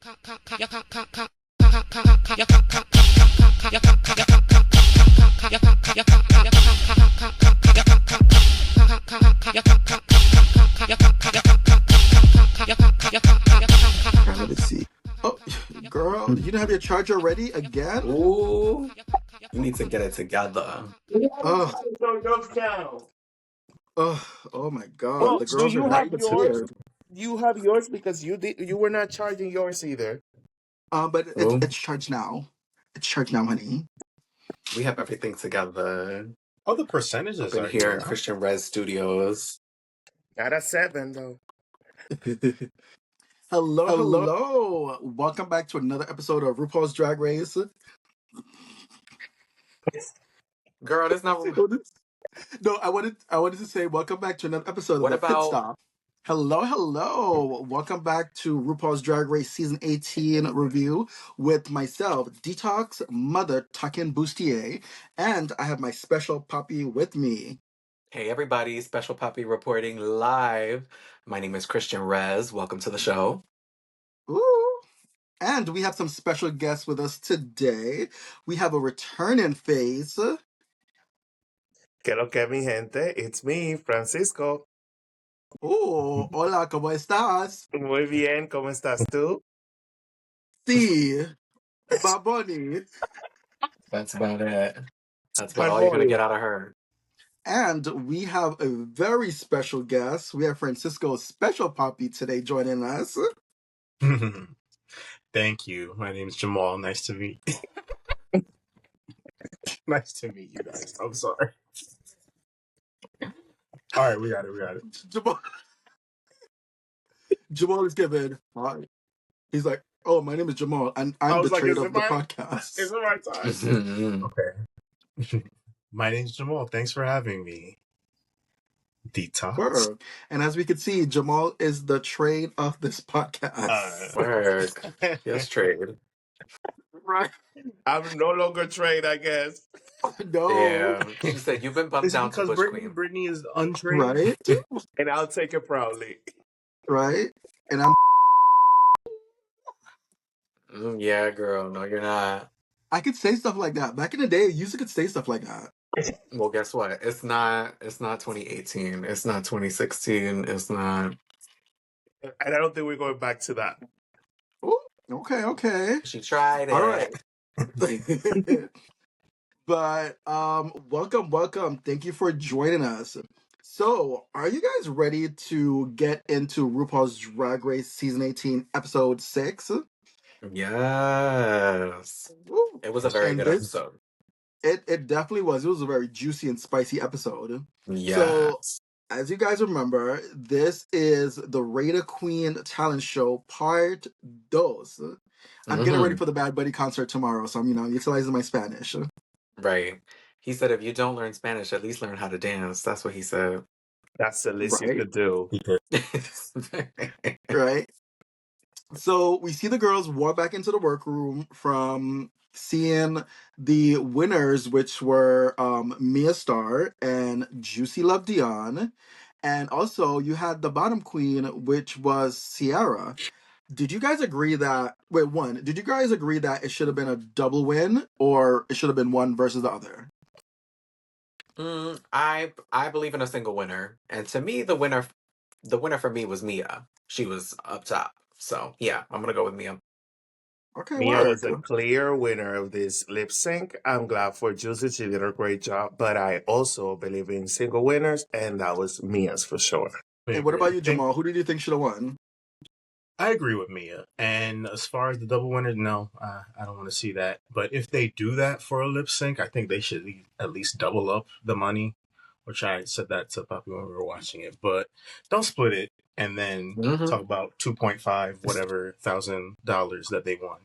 Let's see. Oh, girl, you didn't have your charger ready again? Ooh, you need to get it together. Oh, Down. oh my God. Well, The do girls are you very have yours? prepared. You have yours because you were not charging yours either. But it's Ooh, it's charged now. It's charged now, honey. we have everything together Oh, the up percentages in are here here in now. Christian Res Studios. Not a 7 though. Hello, hello. Welcome back to another episode of RuPaul's Drag Race. Girl, that's not. No, I wanted to say welcome back to another episode of What the Pit about? Stop. Hello, hello. Welcome back to RuPaul's Drag Race Season 18 review with myself, Detoxx, Mother, Tuckin Busti-AE, and I have my special puppy with me. Hey, everybody! Special Poppy reporting live. My name is Christian Res. Welcome to the show. Ooh. And we have some special guests with us today. We have a returning face. Que lo que mi gente, it's me, Francisco. Oh, hola, ¿cómo estás? Muy bien, ¿cómo estás tú? Sí, Bad Bunny. That's about it. That's about Bad all you're gonna boy. get out of her. And we have a very special guest. We have Francisco's special puppy today joining us. Thank you. My name is Jamal. Nice to meet Nice to meet you guys. I'm sorry. All right, we got it. Jamal is given. Hi. He's like, oh, my name is Jamal, and I I'm the was like, trade is of it the my podcast. is it my time? Okay. My name's Jamal. Thanks for having me. Detoxx. Word. And as we can see, Jamal is the trade of this podcast. Work. Yes, trade. Right. I'm no longer trade, I guess. No. Yeah. She said you've been bumped Is it down to because Bush Brittany? Queen. Brittany is untrained. Right. And I'll take it proudly. Right. And I'm. Yeah, girl. No, you're not. I could say stuff like that. Back in the day, I used to could say stuff like that. Well, guess what? It's not 2018. It's not 2016. It's not. And I don't think we're going back to that. Ooh, okay. She tried it. All right. But welcome. Thank you for joining us. So, are you guys ready to get into RuPaul's Drag Race Season 18, Episode 6? Yes. Woo. It was a very And good this, episode. it definitely was. It was a very juicy and spicy episode. Yes. So, as you guys remember, this is the Raider Queen Talent Show Part 2. I'm getting ready for the Bad Bunny concert tomorrow, so I'm utilizing my Spanish. Right. He said, if you don't learn Spanish, at least learn how to dance. That's what he said. That's the least you Right. could do. Right. So we see the girls walk back into the workroom from seeing the winners, which were Mia Starr and Juicy Love Dion. And also you had the bottom queen, which was Sierra. Did you guys agree that it should have been a double win, or it should have been one versus the other? I believe in a single winner. And to me, the winner for me was Mia. She was up top. So yeah, I'm gonna go with Mia. Okay, Mia was work. a clear winner of this lip sync. I'm glad for Juicy. She did a great job. But I also believe in single winners, and that was Mia's for sure. And what about you, Jamal? Who did you think should have won? I agree with Mia. And as far as the double winner, no, I don't want to see that. But if they do that for a lip sync, I think they should at least double up the money, which I said that to Poppy when we were watching it. But don't split it and then talk about $2.5 whatever $1,000 that they won,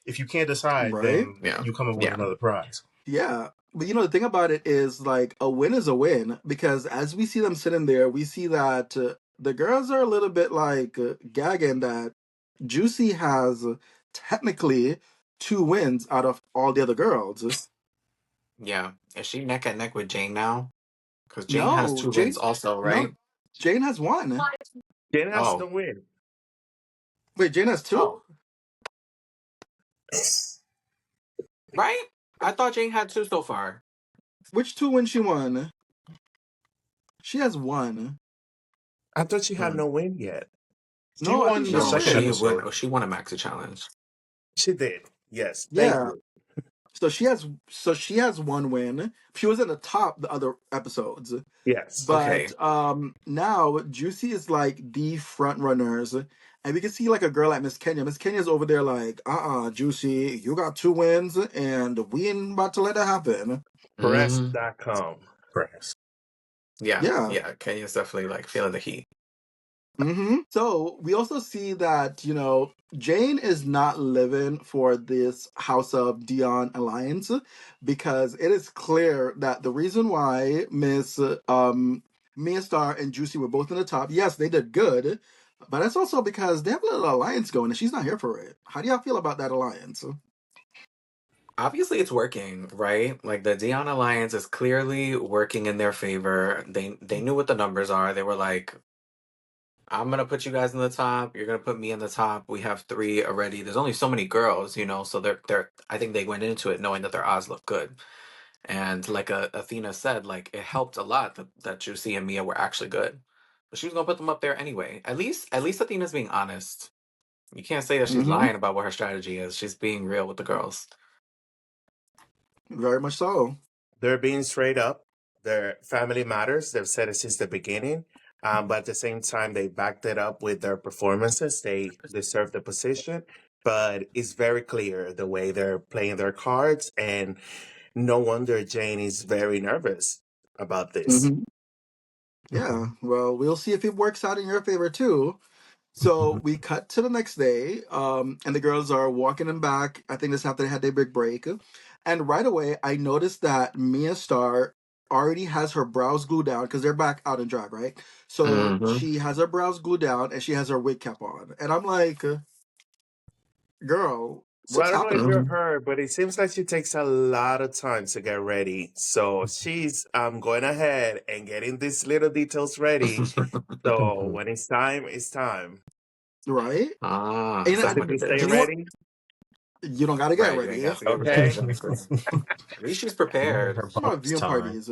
If you can't decide, Right? then you come up with another prize. Yeah. But the thing about it is, like, a win is a win, because as we see them sitting there, we see that the girls are a little bit like gagging that Juicy has technically 2 wins out of all the other girls. Yeah. Is she neck and neck with Jane now? Because Jane has 2 wins also, right? No, Jane has 1. Jen has to win. Wait, Jane has two? Oh, right? I thought Jane had two so far. Which two wins she won? She has one. I thought she had Hmm. no win yet. She No, I think won she the got a No, second win. episode. she won a maxi challenge. She did. Yes. Thank Yeah. you. So she has one win. She was in the top the other episodes. Yes. Okay. But now Juicy is like the front runners. And we can see like a girl like Miss Kenya. Miss Kenya's over there like, Juicy, you got two wins and we ain't about to let that happen. Mm, Press.com. Press. yeah, Yeah. yeah. Kenya's definitely like feeling the heat. So we also see that, Jane is not living for this House of Dion alliance because it is clear that the reason why Miss Mia Star and Juicy were both in the top, yes, they did good, but that's also because they have a little alliance going and she's not here for it. How do y'all feel about that alliance? Obviously, it's working, right? Like the Dion Alliance is clearly working in their favor. They knew what the numbers are. They were like, I'm gonna put you guys in the top. You're gonna put me in the top. We have three already. There's only so many girls, so they're. I think they went into it knowing that their odds look good. And like Athena said, like it helped a lot that Juicy and Mia were actually good. But she was gonna put them up there anyway. At least Athena's being honest. You can't say that she's Mm-hmm. lying about what her strategy is. She's being real with the girls. Very much so. They're being straight up. Their family matters. They've said it since the beginning. But at the same time, they backed it up with their performances. They deserve the position. But it's very clear the way they're playing their cards. And no wonder Jane is very nervous about this. Mm-hmm. Yeah, well, we'll see if it works out in your favor too. So we cut to the next day, and the girls are walking them back. I think this after they had their big break. And right away, I noticed that Mia Star already has her brows glued down because they're back out in drag, right? So Hmm. she has her brows glued down and she has her wig cap on. And I'm like, girl, So I what's don't know if happening? you're her, but it seems like she takes a lot of time to get ready. So she's going ahead and getting these little details ready. So when it's time, it's time. Right? Ah, And is So that did what you it stay you know is? what? ready? You don't got to get Right, you ain't ready. got to get ready. Okay. Exactly. At least she's Giving prepared. her Talking about boss viewing time. parties.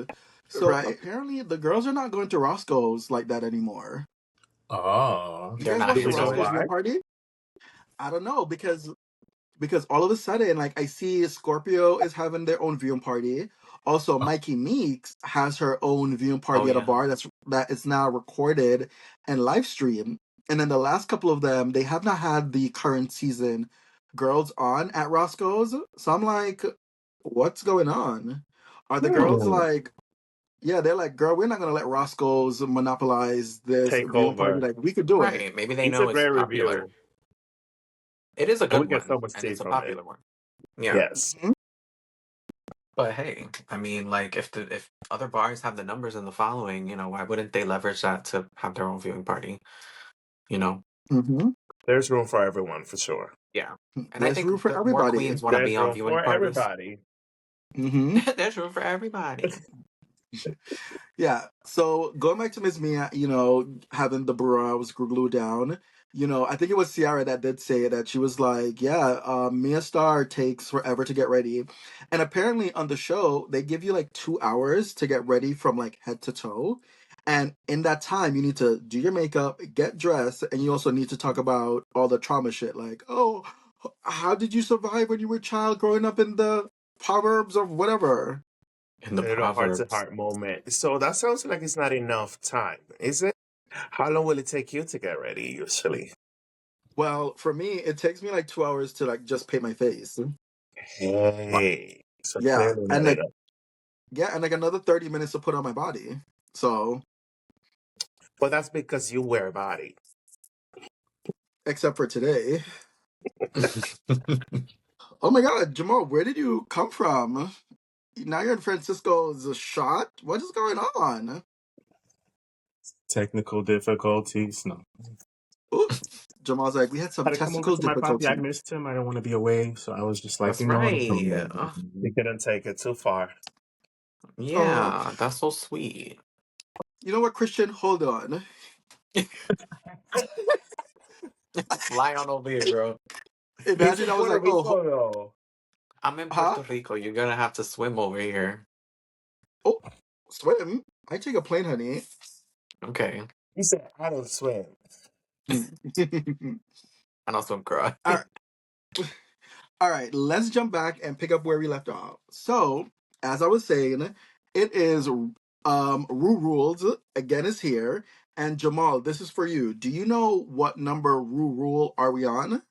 So apparently the girls are not going to Roscoe's like that anymore. Oh. You They're guys not watch Do the we know hitting Roscoe's it. why? viewing party? I don't know because all of a sudden, like I see Scorpio is having their own viewing party. Also, Mikey Meeks has her own viewing Oh party at a yeah. bar that is now recorded and live streamed. And then the last couple of them, they have not had the current season girls on at Roscoe's. So I'm like, what's going on? Are the girls Hmm. like, yeah, they're like, girl, we're not gonna let Roscoe's monopolize this Take viewing party. over. Like we could do it. Right. Maybe they It's a know it's great popular. review. It is a And we good get so one, much and tea it's a from it. popular one. Yeah. Yes. Mhm. But hey, I mean, like if other bars have the numbers and the following, why wouldn't they leverage that to have their own viewing party? You know? Mhm. There's room for everyone for sure. Yeah. And I There's think room for the more everybody. queens want to There's be on room viewing for parties. everybody. Hmm. There's room for everybody. Yeah. So going back to Miss Mia, having the brows glued down, I think it was Ciara that did say that she was like, yeah, Mia Star takes forever to get ready. And apparently on the show, they give you like 2 hours to get ready from like head to toe. And in that time, you need to do your makeup, get dressed, and you also need to talk about all the trauma shit. Like, oh, how did you survive when you were a child growing up in the Proverbs or whatever? In the A little heart to Proverbs. heart moment. So that sounds like it's not enough time, is it? How long will it take you to get ready usually? Well, for me, it takes me like 2 hours to like just paint my face. Hey. So Yeah, clearly and not like enough. another 30 minutes to put on my body. So, But that's because you wear a body. except for today. Oh my God, Jamal, where did you come from? Now you're in Francisco's shot. What is going on? Technical difficulties. No. Ooh, Jamal's like, we had some I had to come over technical to my papi. I difficulty. missed him. I didn't want to be away. So I was just like, That's I'm coming right. over. You couldn't take it too far. Oh, Yeah, that's so sweet. you know what, Christian? Hold on. Fly on over here, girl. He's Imagine in I was Puerto like, oh, Rico, though. I'm in huh? Puerto Rico. You're gonna have to swim over here. Oh, swim. I take a plane, honey. Okay. He said, I don't swim. I don't swim, girl. All right. All right, let's jump back and pick up where we left off. So, as I was saying, it is Rue Rules again is here. And Jamal, this is for you. Do you know what number Rue Rule are we on?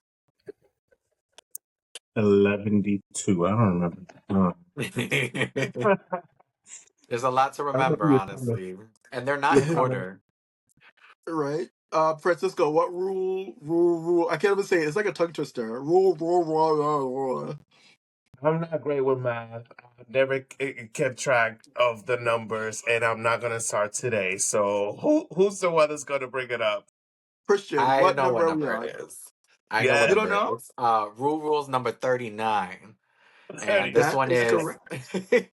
11D2. I don't remember. There's a lot to I thought remember, you were trying to. honestly. And they're You not were in trying to. order. Right. Francisco, what rule? I can't even say it. It's like a tongue twister. Rule. I'm not great with math. I never kept track of the numbers, and I'm not gonna start today. So who's the one that's gonna bring it up? Christian, I what know what number are we number on? it is. I know what Yeah, You don't number it know? is. Rule Rules number 39. And this 39. That one is is correct.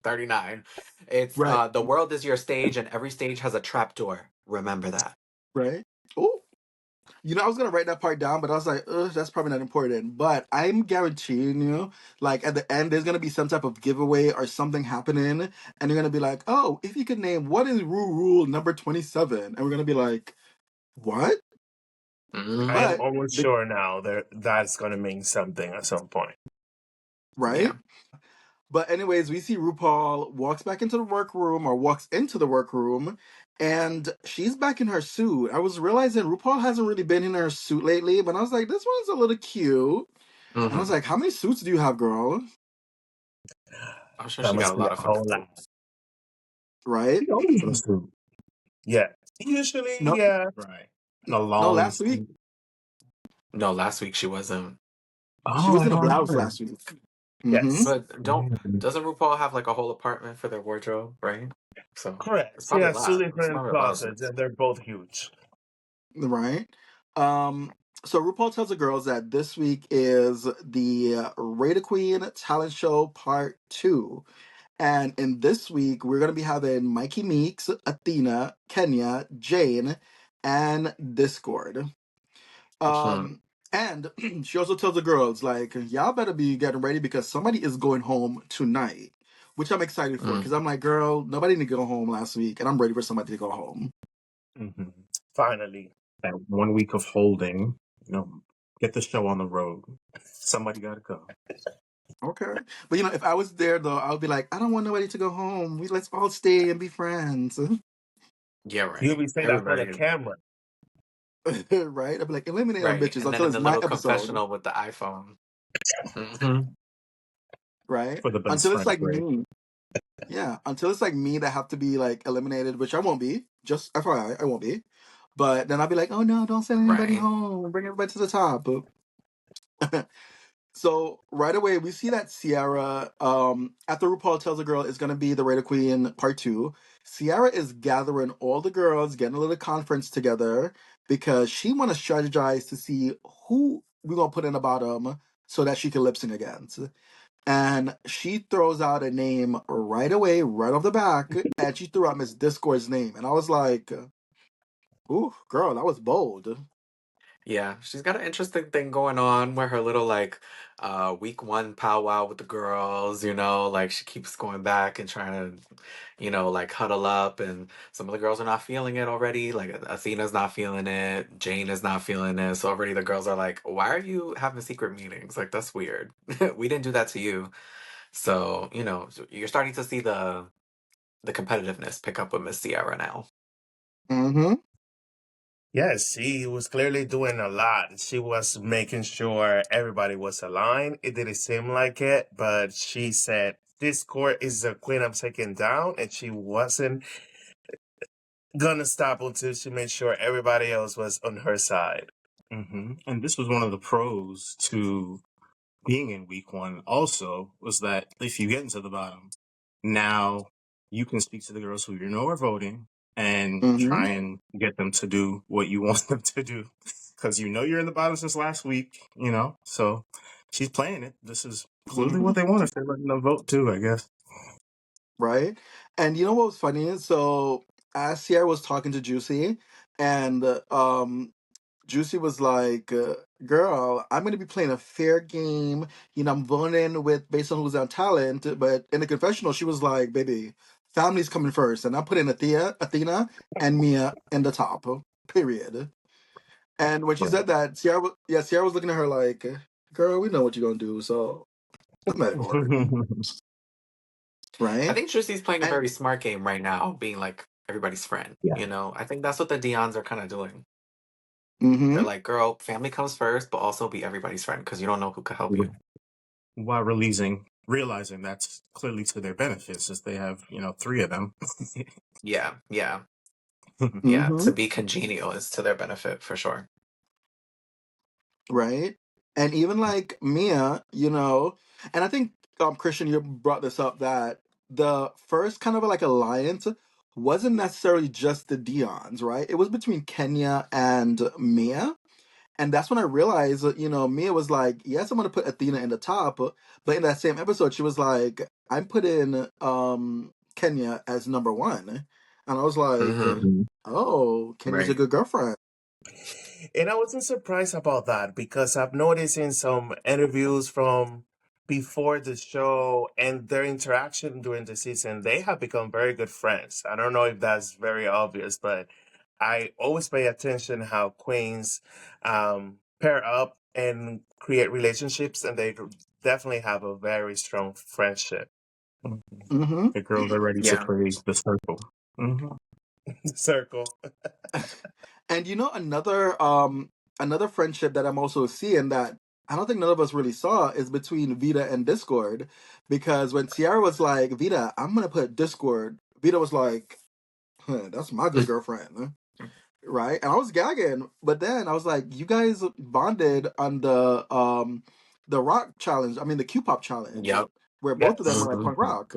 39. It's Right. the world is your stage and every stage has a trapdoor. Remember that. Right. Oh, I was gonna write that part down, but I was like, that's probably not important. But I'm guaranteeing you, like at the end, there's gonna be some type of giveaway or something happening, and you're gonna be like, oh, if you could name what is rule number 27, and we're gonna be like, what? I am Hmm. But almost the sure now that's gonna mean something at some point. Yeah. right. But anyways, we see RuPaul walks back into the workroom or walks into the workroom, and she's back in her suit. I was realizing RuPaul hasn't really been in her suit lately, but I was like, this one's a little cute. And I was Hmm. like, how many suits do you have, girl? I'm sure That she got must a be lot a of fun whole lot. suits. Right? She always in a suit. Yeah. Usually, No, yeah. Right. In a no, long last week suit. No, last week she wasn't. she Oh, was I in a don't blouse remember. last week. Mm-hmm. Yes. But doesn't RuPaul have like a whole apartment for their wardrobe, right? So Correct. it's She probably a has two lot. It's different probably a lot of closets, suits. and they're both huge. Right. Um, so RuPaul tells the girls that this week is the Raider Queen Talent Show Part 2. And in this week, we're going to be having Mikey Meeks, Athena, Kenya, Jane, and Discord. Mhm. Um, and she also tells the girls, like, y'all better be getting ready because somebody is going home tonight, which I'm excited for because Mm. I'm like, girl, nobody didn't go home last week, and I'm ready for somebody to go home. Mm-hmm. Finally. That 1 week of holding, get the show on the road. Somebody got to go. Okay. But, if I was there, though, I would be like, I don't want nobody to go home. Let's all stay and be friends. Yeah, You'll right. be saying that for the Everybody, camera. Right? I'd be like, eliminate them right. bitches And then until in it's the my little episode. confessional with the iPhone. Hmm. Right? For the best Until it's friend like grade. me. Yeah, until it's like me that have to be like eliminated, which I won't be. Just FYI, I won't be. But then I'll be like, oh no, don't send anybody Right. home. Bring everybody to the top. So right away we see that Sierra, after RuPaul tells the girl it's gonna be the Raider Queen Part 2, Sierra is gathering all the girls, getting a little conference together because she wanna strategize to see who we gonna put in the bottom so that she can lip sync against. And she throws out a name right away, right off the back, and she threw out Miss Discord's name. And I was like, ooh, girl, that was bold. Yeah, she's got an interesting thing going on where her little like week one powwow with the girls, like she keeps going back and trying to, like huddle up and some of the girls are not feeling it already. Like Athena's not feeling it, Jane is not feeling it. So already the girls are like, why are you having secret meetings? Like that's weird. We didn't do that to you. So, so you're starting to see the competitiveness pick up with Miss Sierra now. Mm-hmm. Yes, she was clearly doing a lot. She was making sure everybody was aligned. It didn't seem like it, but she said, this court is the queen I'm taking down, and she wasn't gonna stop until she made sure everybody else was on her side. Mm-hmm. And this was one of the pros to being in week one also, was that if you get into the bottom, now you can speak to the girls who are voting and Mm-hmm. try and get them to do what you want them to do. Because you're in the bottom since last week, so she's playing it. This is clearly Mm-hmm. what they want if they're letting them vote too, I guess. Right? And you know what was funny? So as Sierra was talking to Juicy, and Juicy was like, "Girl, I'm gonna be playing a fair game. You know, I'm voting with based on who's on talent." But in the confessional, she was like, "Baby, family's coming first, and I'm putting Athena, and Mia in the top. Period." And when she said that, Sierra was looking at her like, "Girl, we know what you're gonna do, so I'm not gonna worry, I right?" think Trixie's playing a And very smart game right now, being like everybody's friend. Yeah. You know, I think that's what the Dion's are kind of doing. They're mm-hmm, like, girl, family comes first, but also be everybody's friend because you don't know who could help you. While realizing that's clearly to their benefit since they have, 3 of them. Yeah, yeah, yeah. mm-hmm, To be congenial is to their benefit for sure. right? And even like Mia, and I think Christian, you brought this up that the first kind of like alliance wasn't necessarily just the Dions, right? It was between Kenya and Mia. And that's when I realized, Mia was like, yes, I'm going to put Athena in the top. But in that same episode, she was like, I'm putting Kenya as number one. And I was like, Mm-hmm. oh, Kenya's a Right. good girlfriend. And I wasn't surprised about that because I've noticed in some interviews from before the show and their interaction during the season, they have become very good friends. I don't know if that's very obvious, but I always pay attention how queens pair up and create relationships, and they definitely have a very strong friendship. Mm-hmm. The girls are ready to Yeah. play the circle. Mhm. Circle. And another friendship that I'm also seeing that I don't think none of us really saw is between Vita and Discord. Because when Tiara was like, Vita, I'm going to put Discord, Vita was like, huh, that's my good girlfriend. Right? And I was gagging, but then I was like, you guys bonded on the rock challenge. I mean the Q-pop challenge, Yep. where both of them Yes. were like punk rock.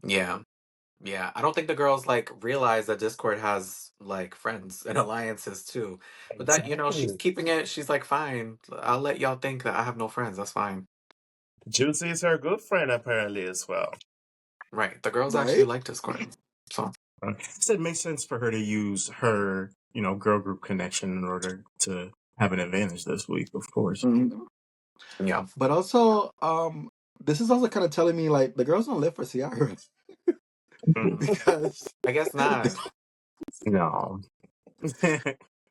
Yeah. Yeah. I don't think the girls like realize that Discord has like friends and alliances too. But that, she's Exactly. keeping it. She's like, fine. I'll let y'all think that I have no friends. That's fine. Juicy is her good friend apparently as well. Right. The girls actually Right? like Discord. So So it makes sense for her to use her, girl group connection in order to have an advantage this week, of course. Mhm. yeah. But also, this is also kind of telling me like the girls don't live for Ciara Mm, because I guess not. no.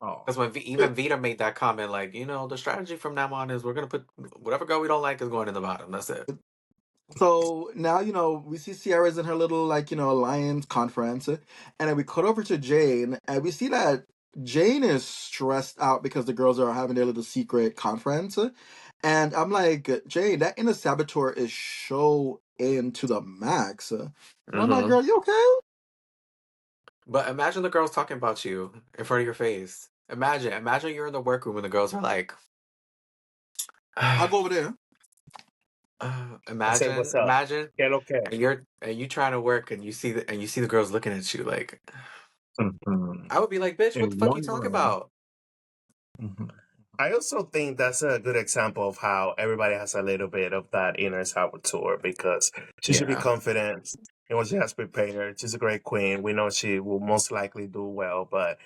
Oh. Because when even Vita made that comment, like, the strategy from now on is we're gonna put whatever girl we don't like is going in the bottom. That's it. so now we see Ciara's in her little like alliance conference, and then we cut over to Jane, and we see that Jane is stressed out because the girls are having their little secret conference, and I'm like, Jane, that inner saboteur is so into the max, and I'm like, hmm girl, you okay? But imagine the girls talking about you in front of your face. Imagine you're in the workroom and the girls are like, I'll go over there. I say, what's up? imagine, Que lo que? and you trying to work and you see the girls looking at you like, Mhm. I would be like, bitch, what the In fuck you one talking room. about? Mhm. I also think that's a good example of how everybody has a little bit of that inner saboteur because she should be Yeah, confident in what she has prepared. She's a great queen. We know she will most likely do well, but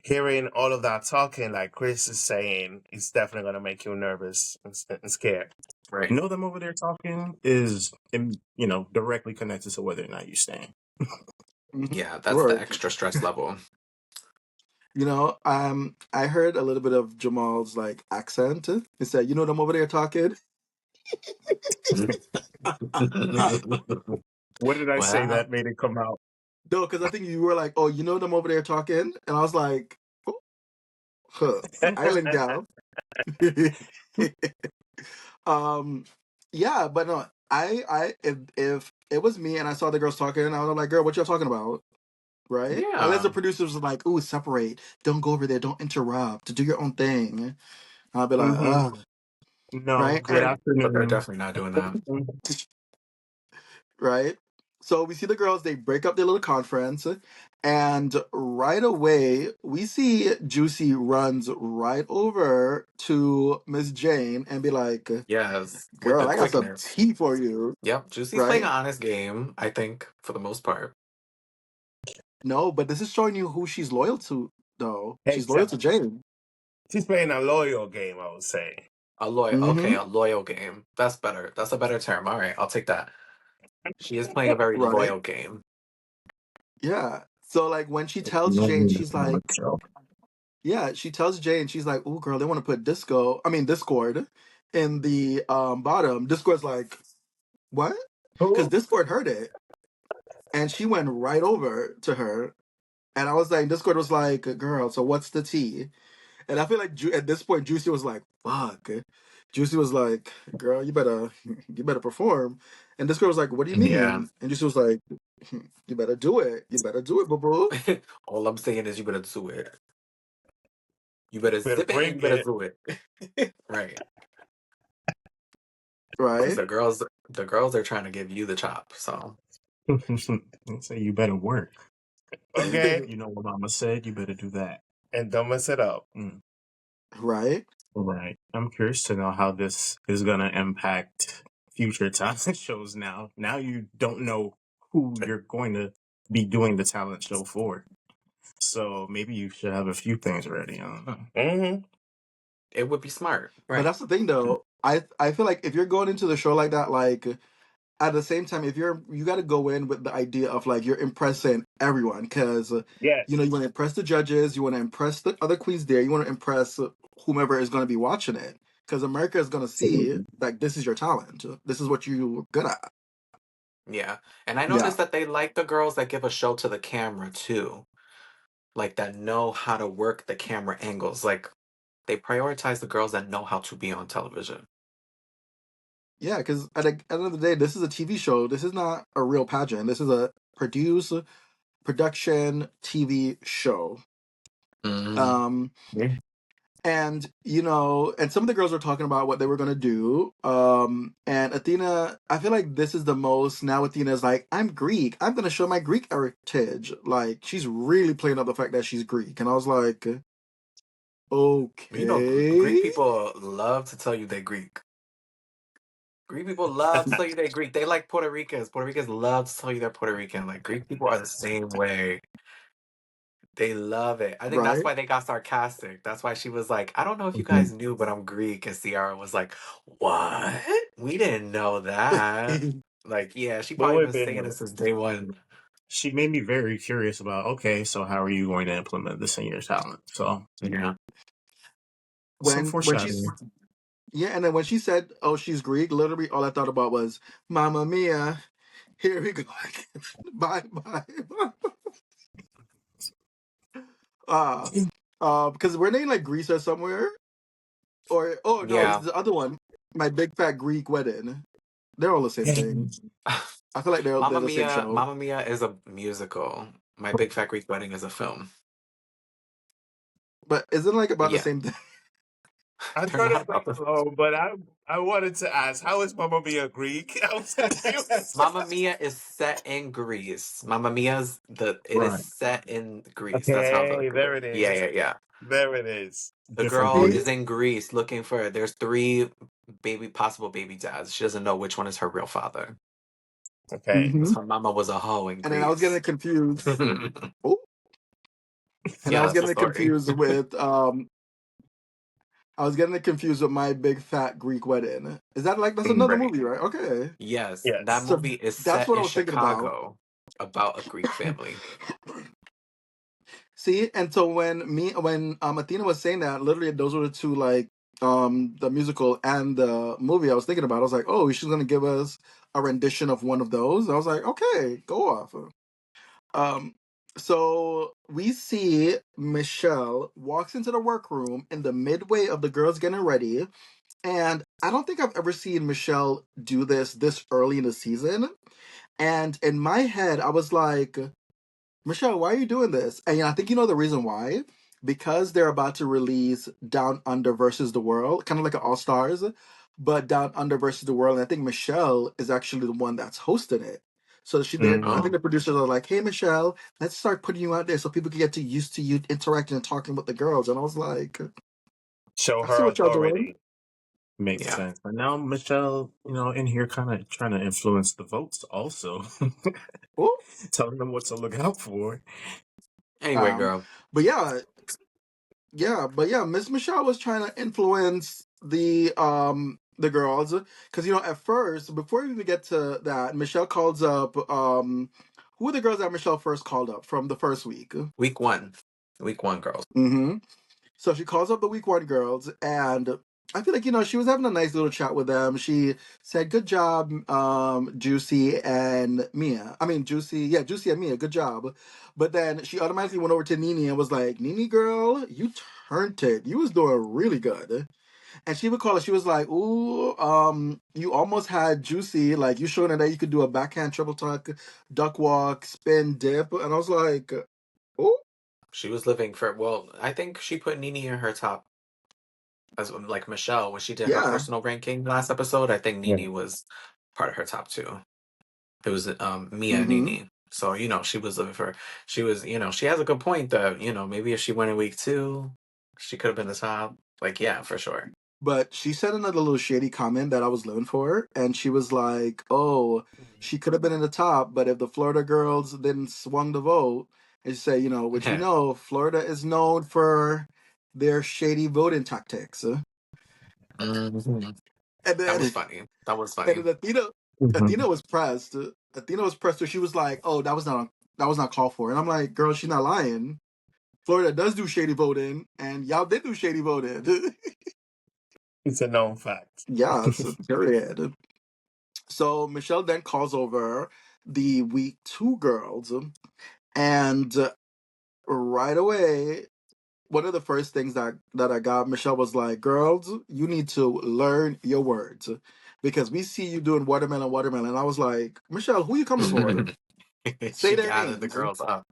hearing all of that talking, like Chris is saying, it's definitely going to make you nervous and scared. right. Them over there talking is, directly connected to whether or not you stand. Mm-hmm. Yeah, that's the Right. extra stress level. I heard a little bit of Jamal's like accent. He said, them over there talking. What did I say Well, that made it come out? No, because I think you were like, oh, them over there talking, and I was like, oh, huh, island gal. um, yeah, but no, if it was me and I saw the girls talking, I was like, girl, what y'all talking about? Right? Unless yeah. the producers was like, ooh, separate, don't go over there, don't interrupt, do your own thing. I'll be like, Mm-hmm. oh, No, right, good Right. But they're afternoon. definitely not doing that. right. So we see the girls, they break up their little conference, and right away we see Juicy runs right over to Miss Jane and be like, Yes, with the girl, I got some quickness. tea for you, Yep, Juicy's playing right? an honest game, I think, for the most part. No, but this is showing you who she's loyal to, though. She's loyal to Exactly. Jane. She's playing a loyal game, I would say. A loyal, okay, Mm-hmm. a loyal game. That's better. That's a better term. All right, I'll take that. She is playing a very Right. loyal game. Yeah. So like when she tells No Jane, need she's to like, show. yeah, she tells Jane, she's like, "Oh, girl, they want to put Discord in the bottom." Discord's like, "What?" Because Who? Discord heard it, and she went right over to her, and I was like, Discord was like, "Girl, so what's the tea?" And I feel like at this point, Juicy was like, "Fuck." Juicy was like, "Girl, you better perform." And Discord was like, "What do you Yeah. mean?" And Juicy was like, "You better do it. You better do it, boo boo." All I'm saying is you better do it. You better Better zip it and bring you better it. do it. Right. Because Right? the girls are trying to give you the chop. So They say you better work. Okay. You know what Mama said. You better do that. And don't mess it up. Mm. Right? Right. I'm curious to know how this is gonna impact future talent shows. Now you don't know who you're going to be doing the talent show for. So maybe you should have a few things ready. I don't know. Mm-hmm. it would be smart. But Right. that's the thing, though. I feel like if you're going into the show like that, like at the same time, if you got to go in with the idea of like you're impressing everyone, because you Yes. want to impress the judges, you want to impress the other queens there, you want to impress whomever is going to be watching it, because America is going to see like this is your talent, this is what you're good at. Yeah. And I Yeah, noticed that they like the girls that give a show to the camera too. Like that know how to work the camera angles. Like they prioritize the girls that know how to be on television. yeah, because at the end of the day, this is a TV show. This is not a real pageant. This is a production TV show. Mm. Um, Yeah. and and some of the girls were talking about what they were gonna do. And Athena, I feel like this is the most now. Athena's like, I'm Greek. I'm gonna show my Greek heritage. Like she's really playing up the fact that she's Greek, and I was like, You know, Greek okay, people love to tell you they're Greek. Greek people love to tell you they're Greek. They like Puerto Ricans. Puerto Ricans love to tell you they're Puerto Rican. Like Greek people are the same way. They love it. I think that's right, why they got sarcastic. That's why she was like, I don't know if you Mhm. guys knew, but I'm Greek. And Ciara was like, what? We didn't know that. Like, yeah, she But probably wait been a saying minute. this since day one. She made me very curious about, okay, so how are you going to implement this in your talent? So Yeah. some when she's foreshadowing. yeah, and then when she said, "Oh, she's Greek," literally all I thought about was, "Mamma mia, here we go, bye bye." uh, because we're named like Greece or somewhere. Or oh no, it's Yeah. the other one. My Big Fat Greek Wedding. They're all the same thing. I feel like they're the same show. Mamma Mia is a musical. My Big Fat Greek Wedding is a film. But isn't it like about the Yeah. same thing? I They're thought not it was about the but I wanted to ask, how is Mama Mia Greek? I was confused. Mamma Mia is set in Greece. Mamma Mia's it is Right. set in Greece. That's how Okay, there it yeah, is. yeah, yeah. There it is. The Different girl See? is Greece. in Greece looking for there's three possible baby dads. She doesn't know which one is her real father. Okay. Hmm. Her mama was a hoe in And then I was getting Greece. confused. Oh, and I Yeah, was that's the getting it story. confused with I was getting it confused with My Big Fat Greek Wedding. Is that like that's another Right. movie, right? Okay. Yes, that Yes. So movie is that's set what I in was thinking about. Chicago about a Greek family. See, and so when Athena was saying that, literally those were the two like the musical and the movie I was thinking about. I was like, oh, she's gonna give us a rendition of one of those. I was like, okay, go off. Um, so we see Michelle walks into the workroom in the midway of the girls getting ready, and I don't think I've ever seen Michelle do this early in the season. And in my head, I was like, Michelle, why are you doing this? And I think you know the reason why. Because they're about to release Down Under versus the World, kind of like an All Stars, but Down Under versus the World. And I think Michelle is actually the one that's hosting it. So I think Oh, the producers are like, "Hey, Michelle, let's start putting you out there so people can get used to you interacting and talking with the girls." And I was like, Show "I see her what y'all doing." authority. Makes yeah. sense. And now Michelle, in here kind of trying to influence the votes also. Oh, Telling them what to look out for. Anyway, girl. but yeah, Yeah, but yeah, Miss Michelle was trying to influence the girls because at first before we even get to that, Michelle calls up who were the girls that Michelle first called up from the first week. Week one, girls. Mm-hmm. So she calls up the week one girls, and I feel like she was having a nice little chat with them. She said, "Good job, Juicy and Mia." I mean, Juicy, yeah, Juicy and Mia. Good job. But then she automatically went over to Nene and was like, "Nene, girl, you turned it. You was doing really good." And she would call her. She was like, "Ooh, you almost had Juicy. Like you showing her that you could do a backhand triple tuck, duck walk, spin, dip." And I was like, "Ooh." She was living for, well, I think she put Nene in her top, as like Michelle when she did her Yeah. personal ranking last episode. I think Yeah. Nene was part of her top two. It was Mia and Mm-hmm. Nene. So she was living for. She was she has a good point that maybe if she went in week two, she could have been the top. Like yeah, for sure. But she said another little shady comment that I was living for, and she was like, "Oh, she could have been in the top, but if the Florida girls didn't swung the vote," and she said, which we know, Florida is known for their shady voting tactics. Mhm. And That then, was funny. That was and funny. then Athena was pressed. Athena was pressed, so she was like, "Oh, that was not called for," and I'm like, "Girl, she's not lying. Florida does do shady voting, and y'all did do shady voting." It's a known fact. Yes, period. So Michelle then calls over the week two girls, and right away, one of the first things that I got, Michelle was like, "Girls, you need to learn your words because we see you doing watermelon, watermelon." And I was like, "Michelle, who you coming for? Say She their gathered the names." girls up,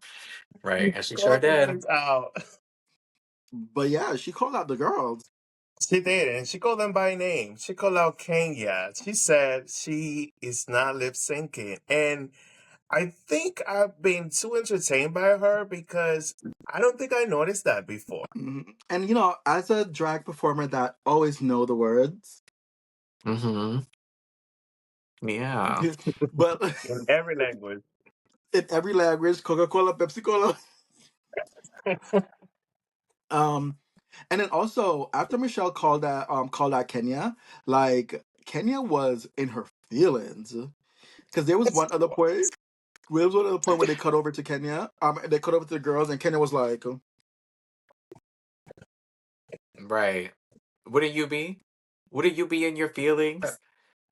right? And she sure Call the did. names out. But yeah, she called out the girls. She did, and she called them by name. She called out Kenya. She said she is not lip syncing. And I think I've been too entertained by her because I don't think I noticed that before. Mhm. And as a drag performer that always know the words, Mm-hmm. Yeah. but In every language. in every language, Coca Cola, Pepsi Cola. Um, and then also after Michelle called out Kenya, like Kenya was in her feelings because there was Yes, one she other was. point. There was one other point when they cut over to Kenya. They cut over to the girls, and Kenya was like, Right. Wouldn't you be? Wouldn't you be in your feelings?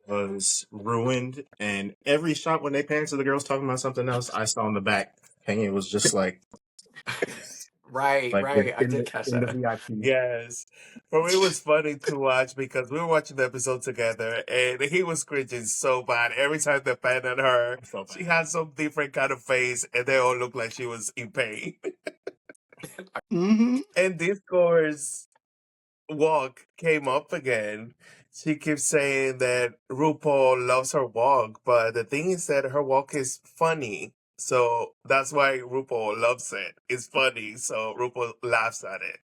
Was ruined, and every shot when they panned to the girls talking about something else, I saw in the back. Kanye was just Right, like right. I in did the catch in the that. VIP. Yes. For me, it was funny to watch because we were watching the episode together and he was cringing so bad. Every time they panned on her, I felt she bad. had some different kind of face and they all looked like she was in pain. "Mm-hmm, And Discord's walk came up again. She keeps saying that RuPaul loves her walk, but the thing is that her walk is funny. So that's why RuPaul loves it. It's funny, so RuPaul laughs at it.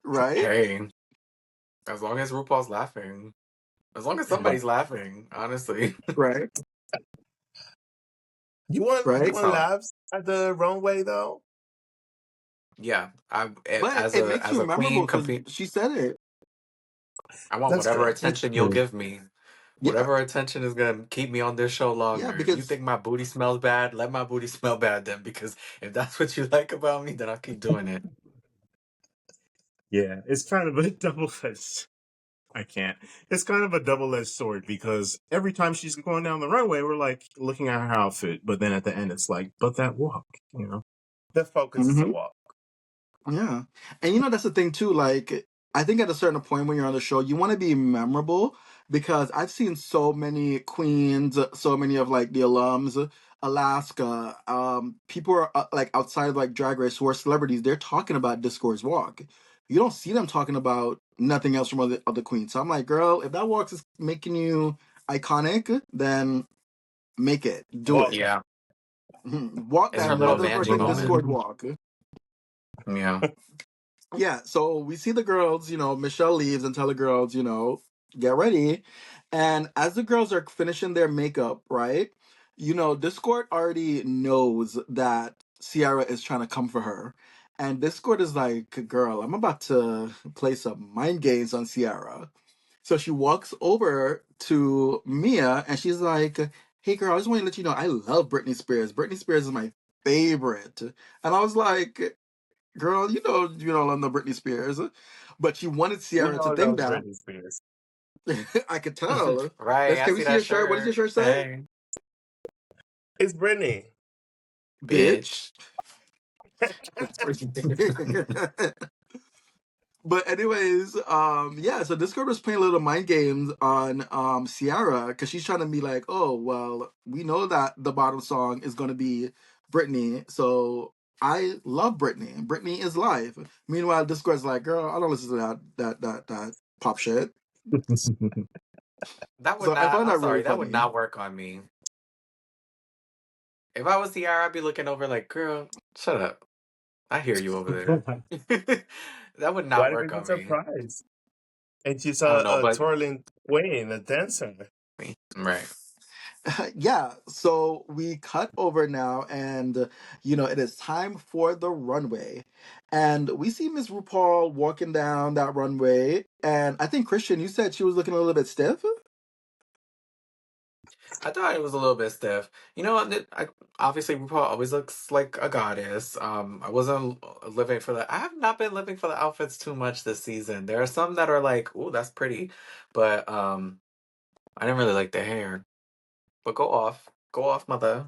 right, Hey, as long as RuPaul's laughing, as long as But somebody's laughing, honestly, right, you right." that's want all. laughs at the wrong way though? Yeah, But as it a makes you memorable queen because compete. she said it. I want That's whatever true. attention you'll give me. Yeah, Whatever attention is gonna keep me on this show yeah, longer. You because think my booty smells bad? Let my booty smell bad then, because if that's what you like about me, then I'll keep doing it. Yeah, it's kind of a double-edged. I can't. It's kind of a double-edged sword because every time she's going down the runway, we're like looking at her outfit, but then at the end, it's like, but that walk. The focus is the walk. yeah. And that's the thing too. Like, I think at a certain point when you're on the show, you want to be memorable because I've seen so many queens, so many of like the alums, Alaska, people are like outside of like Drag Race who are celebrities. They're talking about Discord's walk. You don't see them talking about nothing else from other queens. So I'm like, girl, if that walk is making you iconic, then make it, do Walk it. Yeah, Walk it's her that little Vanjie motherfucking moment. Discord walk. Yeah. Yeah, so we see the girls, Michelle leaves and tell the girls, get ready. And as the girls are finishing their makeup, right? Discord already knows that Ciara is trying to come for her. And Discord is like, girl, I'm about to play some mind games on Ciara. So she walks over to Mia and she's like, hey girl, I just want to let you know I love Britney Spears. Britney Spears is my favorite. And I was like, girl, you don't love no Britney Spears. But she wanted We Ciara to all think love that. Britney Spears. I could tell. Right, I Can we see see that your shirt? What does your shirt. shirt say? Hey, It's Britney. Bitch. bitch. That's crazy. But anyways, yeah, so Discord was playing a little mind games on Ciara because she's trying to be like, oh, well, we know that the bottom song is gonna be Britney, so I love Britney. Britney is life. Meanwhile, Discord's like, girl, I don't listen to that pop shit. That would So I not. found I'm that really sorry. That would funny. not work on me. If I was Tiara, I'd be looking over like, girl, shut up. I hear you over there. That would not What if work it's a on me. surprise? And she's I don't know, a but twirling queen, a dancer. right. Yeah, so we cut over now, and it is time for the runway. And we see Miss RuPaul walking down that runway. And I think, Christian, you said she was looking a little bit stiff. I thought it was a little bit stiff. You know, obviously RuPaul always looks like a goddess. I wasn't living for the. I have not been living for the outfits too much this season. There are some that are like, "Ooh, that's pretty," but I didn't really like the hair. But go off, mother.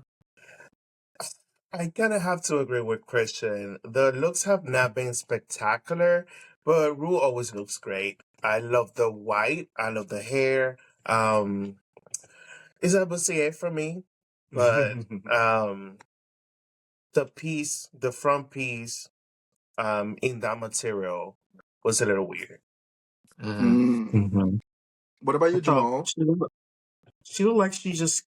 I kind of have to agree with Christian. The looks have not been spectacular, but Rue always looks great. I love the white. I love the hair. It's a Busti-AE for me, but the front piece, in that material was a little weird. Mm-hmm. Mm. Mhm. What about I you, thought Jamal? she looked like she just,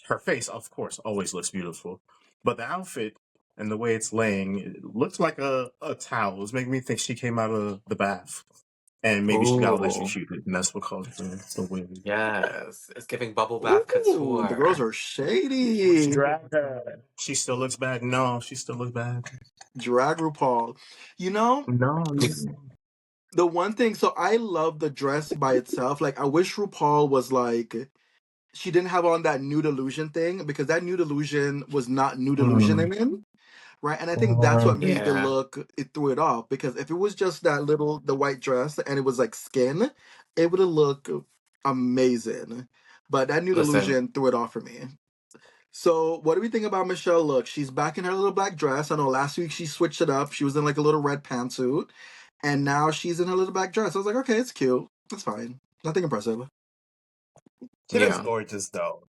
her face, of course, always looks beautiful, but the outfit and the way it's laying, it looks like a towel. It was making me think she came out of the bath and maybe she got Ooh, electrocuted, and that's what caused the wig. yes, it's giving bubble bath Ooh, the girls couture. are shady. Drag her. She still looks bad. No, she still looks bad. Drag RuPaul. You know, No, no. the one thing, so I love the dress by itself. Like, I wish RuPaul was like, she didn't have on that nude illusion thing because that nude illusion was not nude Mm. illusioning, right? And I think that's what made the Yeah, look, it threw it off, because if it was just the white dress and it was like skin, it would have looked amazing. But that nude listen, illusion threw it off for me. So what do we think about Michelle look? She's back in her little black dress. I know last week she switched it up. She was in like a little red pantsuit. And now she's in her little black dress. I was like, okay, it's cute. It's fine. Nothing impressive. She looks yeah, gorgeous though.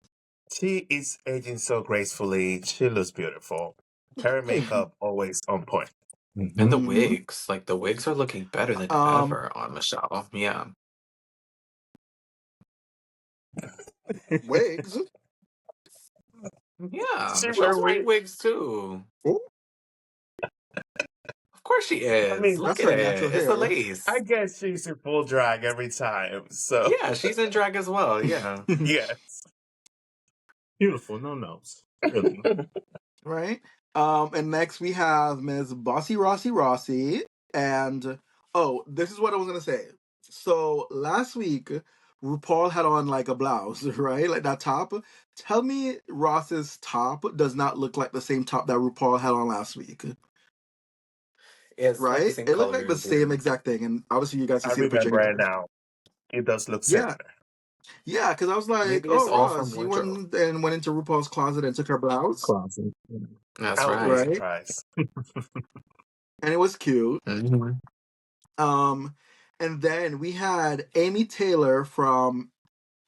She is aging so gracefully. She looks beautiful. Her makeup always on point. and the Mhm. Hmm. wigs, like the wigs are looking better than Um, ever on Michelle. Yeah, wigs. yeah, She wear Michelle's wearing wig. wigs too. Oh, Of course she I is. mean, Look that's at her natural it. It's the hair. I lace. guess she's in full drag every time. So Yeah, she's in drag as well. Yeah. yes. Beautiful, no notes. Really. Right? And next we have Ms. Bossy Rossi Rossi. And oh, this is what I was gonna say. So last week, RuPaul had on like a blouse, right? Like that top. Tell me Ross's top does not look like the same top that RuPaul had on last week, It's like the right? same It looked like color the as same you. exact thing. And obviously you guys can I see the picture. remember it now. It does look Yeah. similar. Yeah, because I was like, Maybe it's oh, all from Ross, you wardrobe. went into RuPaul's closet and took her blouse, Closet. That's I would be right. right? surprised. And it was cute. Hmm. Um, and then we had Amy Taylor from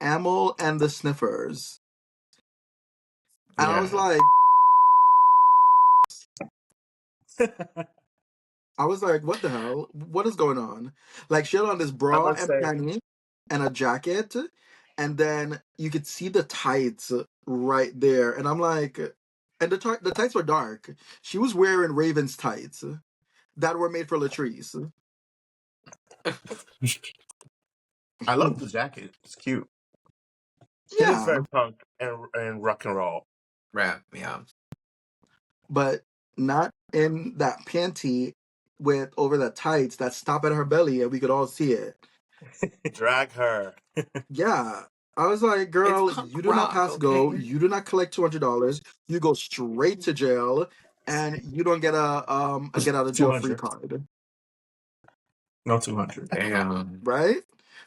Amyl and the Sniffers. And I was Yeah. like, what the hell? What is going on? Like, she had on this I bra must and say, panty and a jacket, and then you could see the tights right there. And I'm like, and the tights were dark. She was wearing Raven's tights that were made for Latrice. I love the jacket. It's cute. she looks Yeah, very punk and rock and roll. Right. Yeah. but not in that panty with over the tights that stop at her belly and we could all see it. Drag her. Yeah. I was like, It's girl, punk you do not rock, pass go. okay? You do not collect $200. You go straight to jail, and you don't get a get out of jail free 200. card, No 200. Damn. right?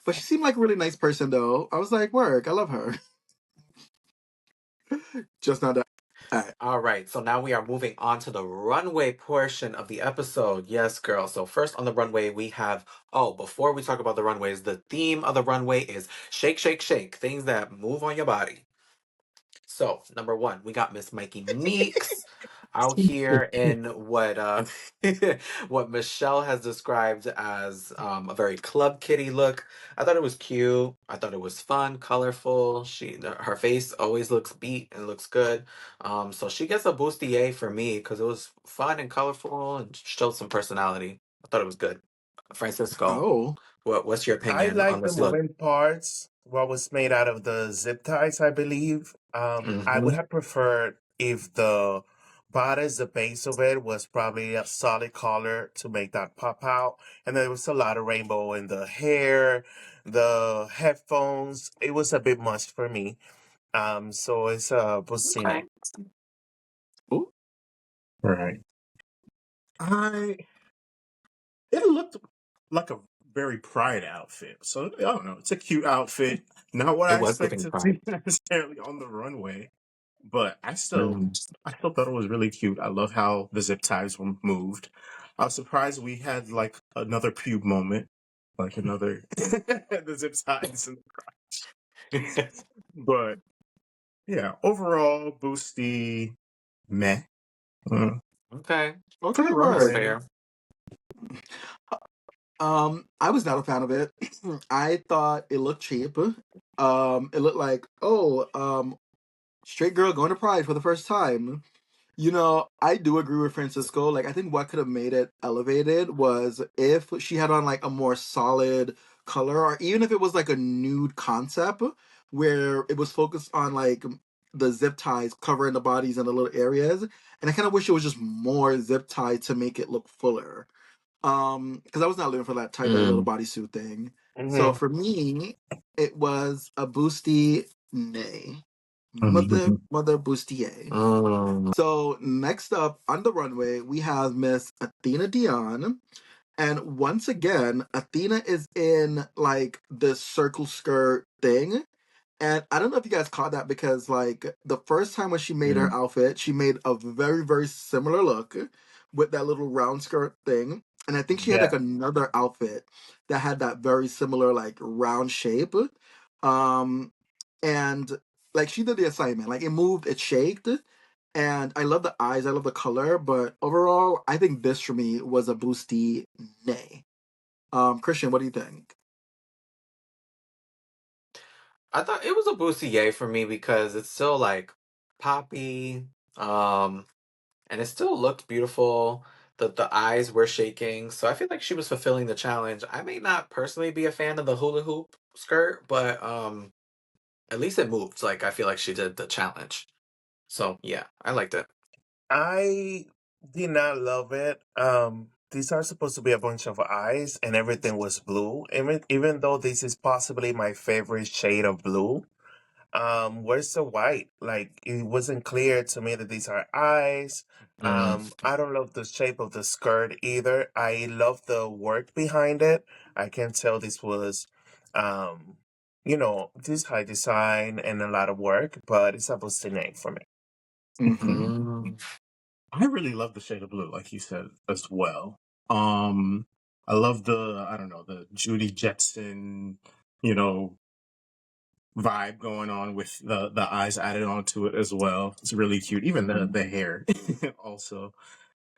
But she seemed like a really nice person, though. I was like, work, I love her. Just not that. All right. All right, so now we are moving on to the runway portion of the episode. Yes, girl. So first on the runway, we have, oh, before we talk about the runways, the theme of the runway is shake, shake, shake, things that move on your body. So, number one, we got Miss Mikey Meeks out here in what what Michelle has described as a very club kitty look. I thought it was cute. I thought it was fun, colorful. Her face always looks beat and looks good. So she gets a Busti-AE for me because it was fun and colorful and showed some personality. I thought it was good. Francisco, Oh. what's your I opinion on like the this look? moving parts, what was made out of the zip ties, I believe. I would Mm-hmm. have preferred if the bodice, the base of it, was probably a solid color to make that pop out. And there was a lot of rainbow in the hair, the headphones. It was a bit much for me. So it's a Okay. Bustine. Ooh. Right. It looked like a very Pride outfit. So I don't know. It's a cute outfit. Not what It I was expect giving to pride. see necessarily on the runway. But Mm. I still thought it was really cute. I love how the zip ties were moved. I was surprised we had like another pube moment, like another the zip ties in the crotch. But yeah, overall, Boosty meh. Mm, Okay, Okay, good that's word. runway. fair. I was not a fan of it. I thought it looked cheap. It looked like, oh, straight girl going to Pride for the first time. You know, I do agree with Francisco. Like, I think what could have made it elevated was if she had on like a more solid color, or even if it was like a nude concept where it was focused on like the zip ties covering the bodies in the little areas. And I kind of wish it was just more zip tie to make it look fuller. Because I was not living for that tight little Mm. bodysuit thing. So Hmm. for me, it was a boosty nay. Mhm. Mother bustier. Mm. So next up on the runway, we have Miss Athena Dion. And once again, Athena is in like this circle skirt thing. And I don't know if you guys caught that because like the first time when she made her Mm. outfit, she made a very, very similar look with that little round skirt thing. And I think she had Yeah. like another outfit that had that very similar like round shape. Um and like she did the assignment. Like it moved, it shaked. And I love the eyes, I love the color, but overall, I think this for me was a boosty nay. Christian, what do you think? I thought it was a Bustier for me because it's still like poppy, um, and it still looked beautiful. The eyes were shaking, so I feel like she was fulfilling the challenge. I may not personally be a fan of the hula hoop skirt, but at least it moved. Like I feel like she did the challenge. So yeah, I liked it. I did not love it. These are supposed to be a bunch of eyes, and everything was blue. Even though this is possibly my favorite shade of blue, where's the white? Like it wasn't clear to me that these are eyes. Mm. I don't love the shape of the skirt either. I love the work behind it. I can tell this was, um, this high design and a lot of work, but it's a busting for me. Mm-hmm. Mm. I really love the shade of blue, like you said as well. Um, I love I don't know, the Judy Jetson, you know, vibe going on with the eyes added onto it as well. It's really cute. Even the hair also.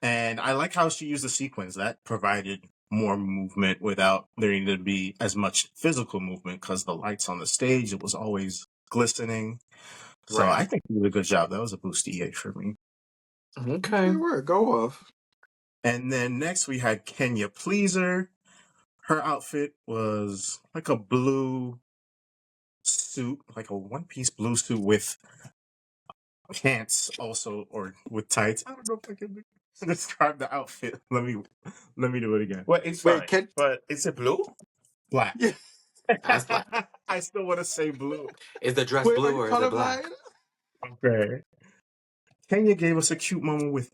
And I like how she used the sequins. That provided more movement without there needing to be as much physical movement because the lights on the stage, it was always glistening. So I Right. think she did a good job. That was a Busti-AE for me. Okay, Okay. word, go off. And then next we had Kenya Pleaser. Her outfit was like a blue suit, like a one-piece blue suit with pants also, or with tights. I don't know if I can. describe the outfit. Let me do it again. Well, it's Wait, fine. can But is it blue? Black. yeah, That's black. I still want to say blue. Is the dress wait, are blue you or is it black? colorblind? Okay. Kenya gave us a cute moment with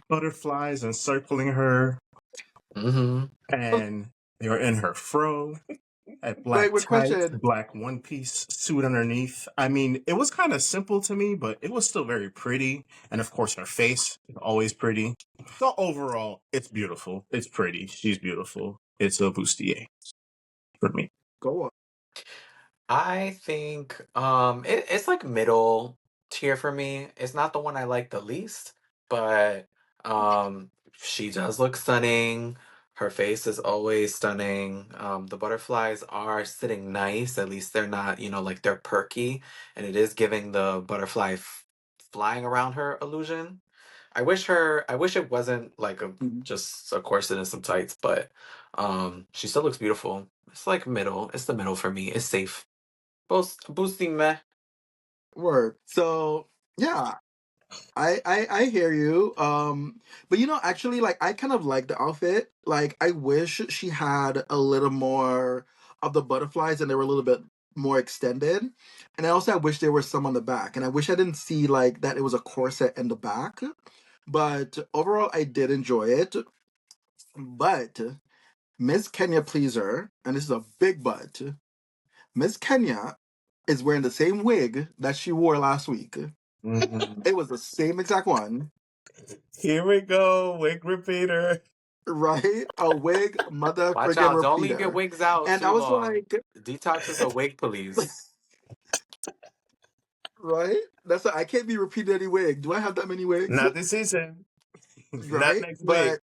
butterflies encircling her, Mm-hmm. and they were in her fro, a Wait, black with tights, question. black one piece suit underneath. I mean, it was kind of simple to me, but it was still very pretty. And of course, her face is always pretty. So overall, it's beautiful. It's pretty. She's beautiful. It's a bustier for me. Go on. I think it's like middle tier for me. It's not the one I like the least, but she does look stunning. Her face is always stunning. The butterflies are sitting nice. At least they're not, like they're perky, and it is giving the butterfly flying around her illusion. I wish it wasn't like Mhm. just a corset and some tights, but she still looks beautiful. It's like middle. It's the middle for me. It's safe. Boosting meh. Word. So yeah, I hear you. But actually, like I kind of like the outfit. Like I wish she had a little more of the butterflies and they were a little bit more extended. And I also wish there was some on the back. And I wish I didn't see like that it was a corset in the back. But overall, I did enjoy it. But Miss Kenya Pleaser, and this is a big but, Miss Kenya is wearing the same wig that she wore last week. Mhm. It was the same exact one, Here we go, wig repeater. right? A wig mother Watch friggin' out. Don't leave your repeater. wigs out And too I was long. like, Detox is a wig police. right? I can't be repeating any wig. Do I have that many wigs? Not this season. Not Right? next week.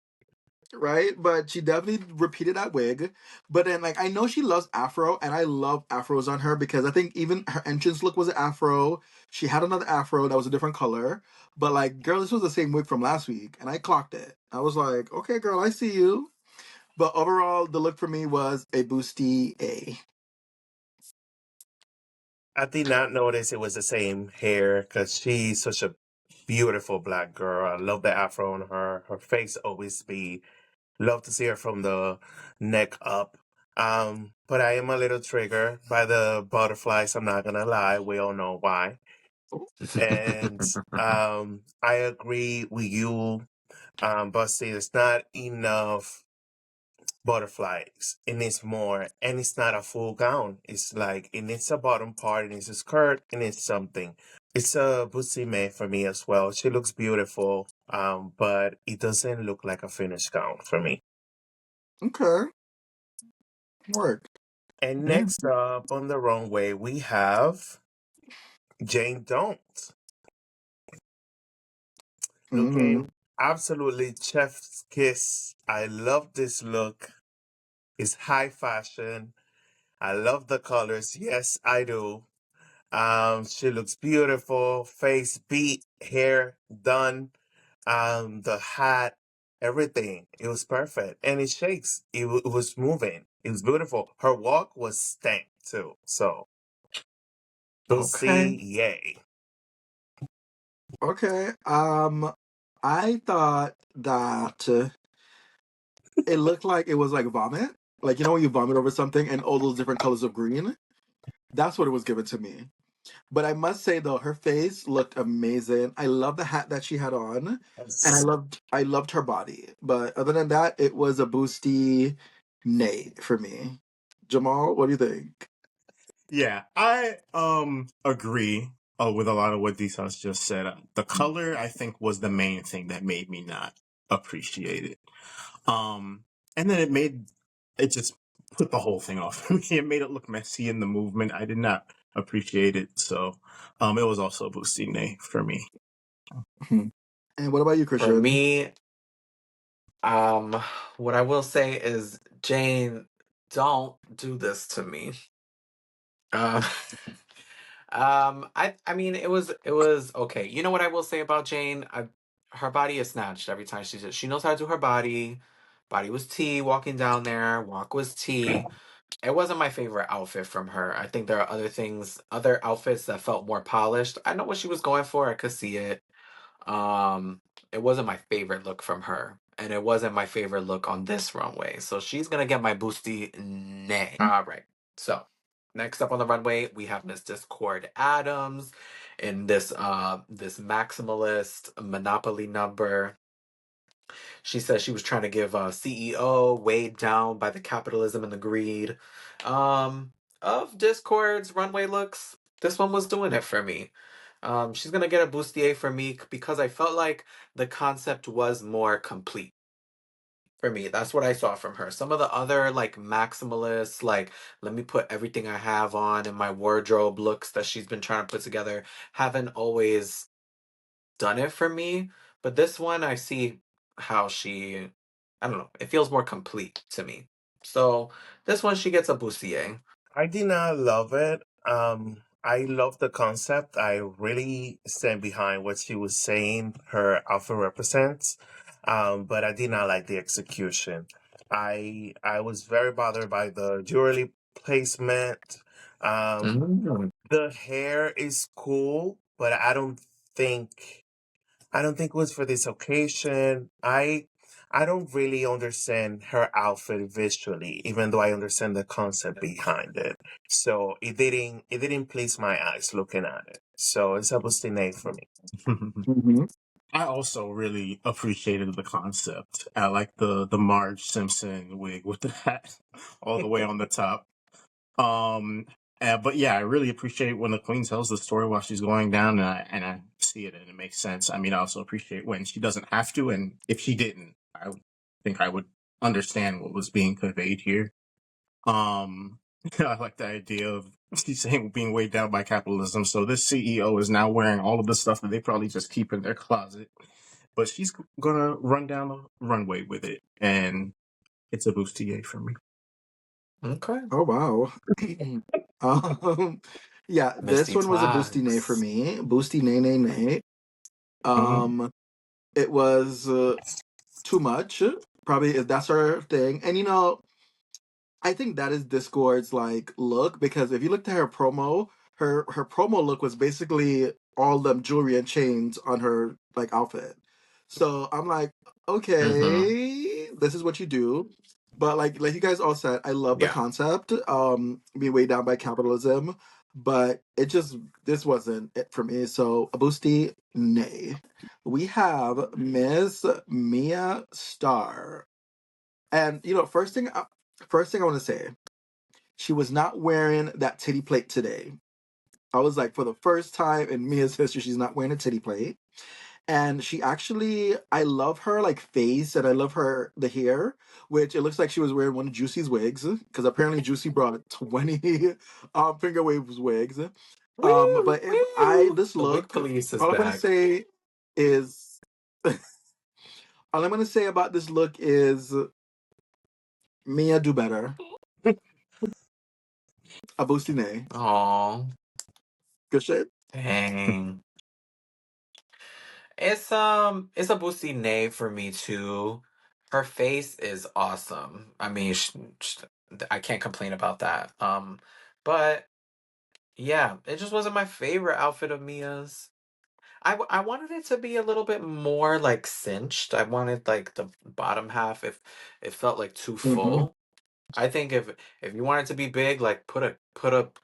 But she definitely repeated that wig. But then like I know she loves afro and I love afros on her because I think even her entrance look was an afro. She had another afro that was a different color. But like girl, this was the same wig from last week and I clocked it. I was like, okay girl, I see you. But overall the look for me was a Busti-AE. I did not notice it was the same hair because she's such a beautiful black girl. I love the afro on her. Her face always be love to see her from the neck up. But I am a little triggered by the butterflies. I'm not gonna lie. We all know why. And I agree with you, Busty. There's not enough butterflies. It needs more, and it's not a full gown. It's like it needs a bottom part, it needs a skirt, it needs something. It's a Busime for me as well. She looks beautiful, but it doesn't look like a finished gown for me. Okay. Work. And Yeah. next up on the runway, we have Jane Don't Mm-hmm. looking absolutely chef's kiss. I love this look. It's high fashion. I love the colors. Yes, I do. She looks beautiful, face beat, hair done, the hat, everything. It was perfect. And it shakes. It was moving. It was beautiful. Her walk was stank too. So we'll see. Okay. Yay. Okay. I thought that it looked like it was like vomit. Like when you vomit over something and all those different colors of green. That's what it was given to me. But I must say though, her face looked amazing. I love the hat that she had on, and I loved her body. But other than that, it was a boosty nay for me. Jamal, what do you think? Yeah, I agree with a lot of what Desas just said. The color I think was the main thing that made me not appreciate it. And then it just put the whole thing off for me. It made it look messy in the movement. I did not appreciate it. So it was also a boosting for me. And what about you, For Christian? me, what I will say is, Jane, don't do this to me. Um, I mean, it was okay. You know what I will say about Jane? Her body is snatched every time she knows how to do her body. Body was T walking down there. Walk was T. It wasn't my favorite outfit from her. I think there are other outfits that felt more polished. I know what she was going for. I could see it. It wasn't my favorite look from her, and it wasn't my favorite look on this runway. So she's gonna get my Busti-AE. All right. So next up on the runway, we have Miss Discord Adams in this maximalist Monopoly number. She says she was trying to give CEO weighed down by the capitalism and the greed of Discord's runway looks. This one was doing it for me. She's gonna get a bustier for me because I felt like the concept was more complete for me. That's what I saw from her. Some of the other like maximalist, like let me put everything I have on in my wardrobe looks that she's been trying to put together haven't always done it for me. But this one, I see how she, I don't know, it feels more complete to me. So this one, she gets a bustier. I did not love it. I love the concept. I really stand behind what she was saying her outfit represents. But I did not like the execution. I was very bothered by the jewelry placement. Um, Mm. the hair is cool, but I don't think it was for this occasion. I don't really understand her outfit visually, even though I understand the concept behind it. So it didn't please my eyes looking at it. So it's a busting for me. Mm-hmm. I also really appreciated the concept. I like the Marge Simpson wig with the hat all the way on the top. Um, but yeah, I really appreciate when the queen tells the story while she's going down, and I see it and it makes sense. I mean, I also appreciate when she doesn't have to, and if she didn't, I think I would understand what was being conveyed here. Um, I like the idea of she's saying being weighed down by capitalism. So this CEO is now wearing all of the stuff that they probably just keep in their closet, but she's gonna run down the runway with it, and it's a bustier for me. Okay. Oh wow. um, yeah, this Misty one was a boosty nay for Twix. me. Boosty nay nay nay. Mhm. Um, it was too much. Probably that's her thing. And I think that is Discord's like look because if you looked at her promo, her promo look was basically all them jewelry and chains on her like outfit. So I'm like, Mm-hmm. okay, this is what you do. But like you guys all said, I love the Yeah. concept, being weighed down by capitalism, but it just this wasn't it for me. So a boosty, nay. We have Miss Mia Star. And first thing I want to say, she was not wearing that titty plate today. I was like, for the first time in Mia's history, she's not wearing a titty plate. And she actually, I love her like face, and I love her the hair, which it looks like she was wearing one of Juicy's wigs because apparently Juicy brought 20 finger waves wigs. Woo! But Woo! this The wig look, police is all I'm gonna back. say is all I'm gonna say about this look is Mia do better. Abustine. Aw, Good shit. dang. It's a boosty nay for me too. Her face is awesome. I mean, I can't complain about that. But yeah, it just wasn't my favorite outfit of Mia's. I wanted it to be a little bit more like cinched. I wanted like the bottom half if it felt like too Mm-hmm. full. I think if you want it to be big, like put a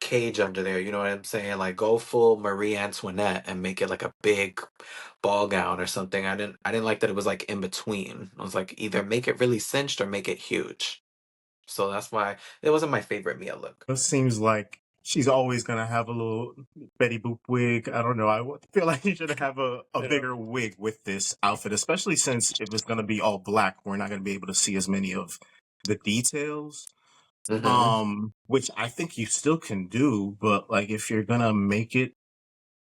cage under there. You know what I'm saying? Like go full Marie Antoinette and make it like a big ball gown or something. I didn't like that it was like in between. I was like either make it really cinched or make it huge. So that's why it wasn't my favorite Mia look. It seems like she's always gonna have a little Betty Boop wig. I don't know. Feel like you should have a Yeah. bigger wig with this outfit, especially since if it's gonna be all black, we're not gonna be able to see as many of the details. Mm-hmm. Which I think you still can do, but like if you're gonna make it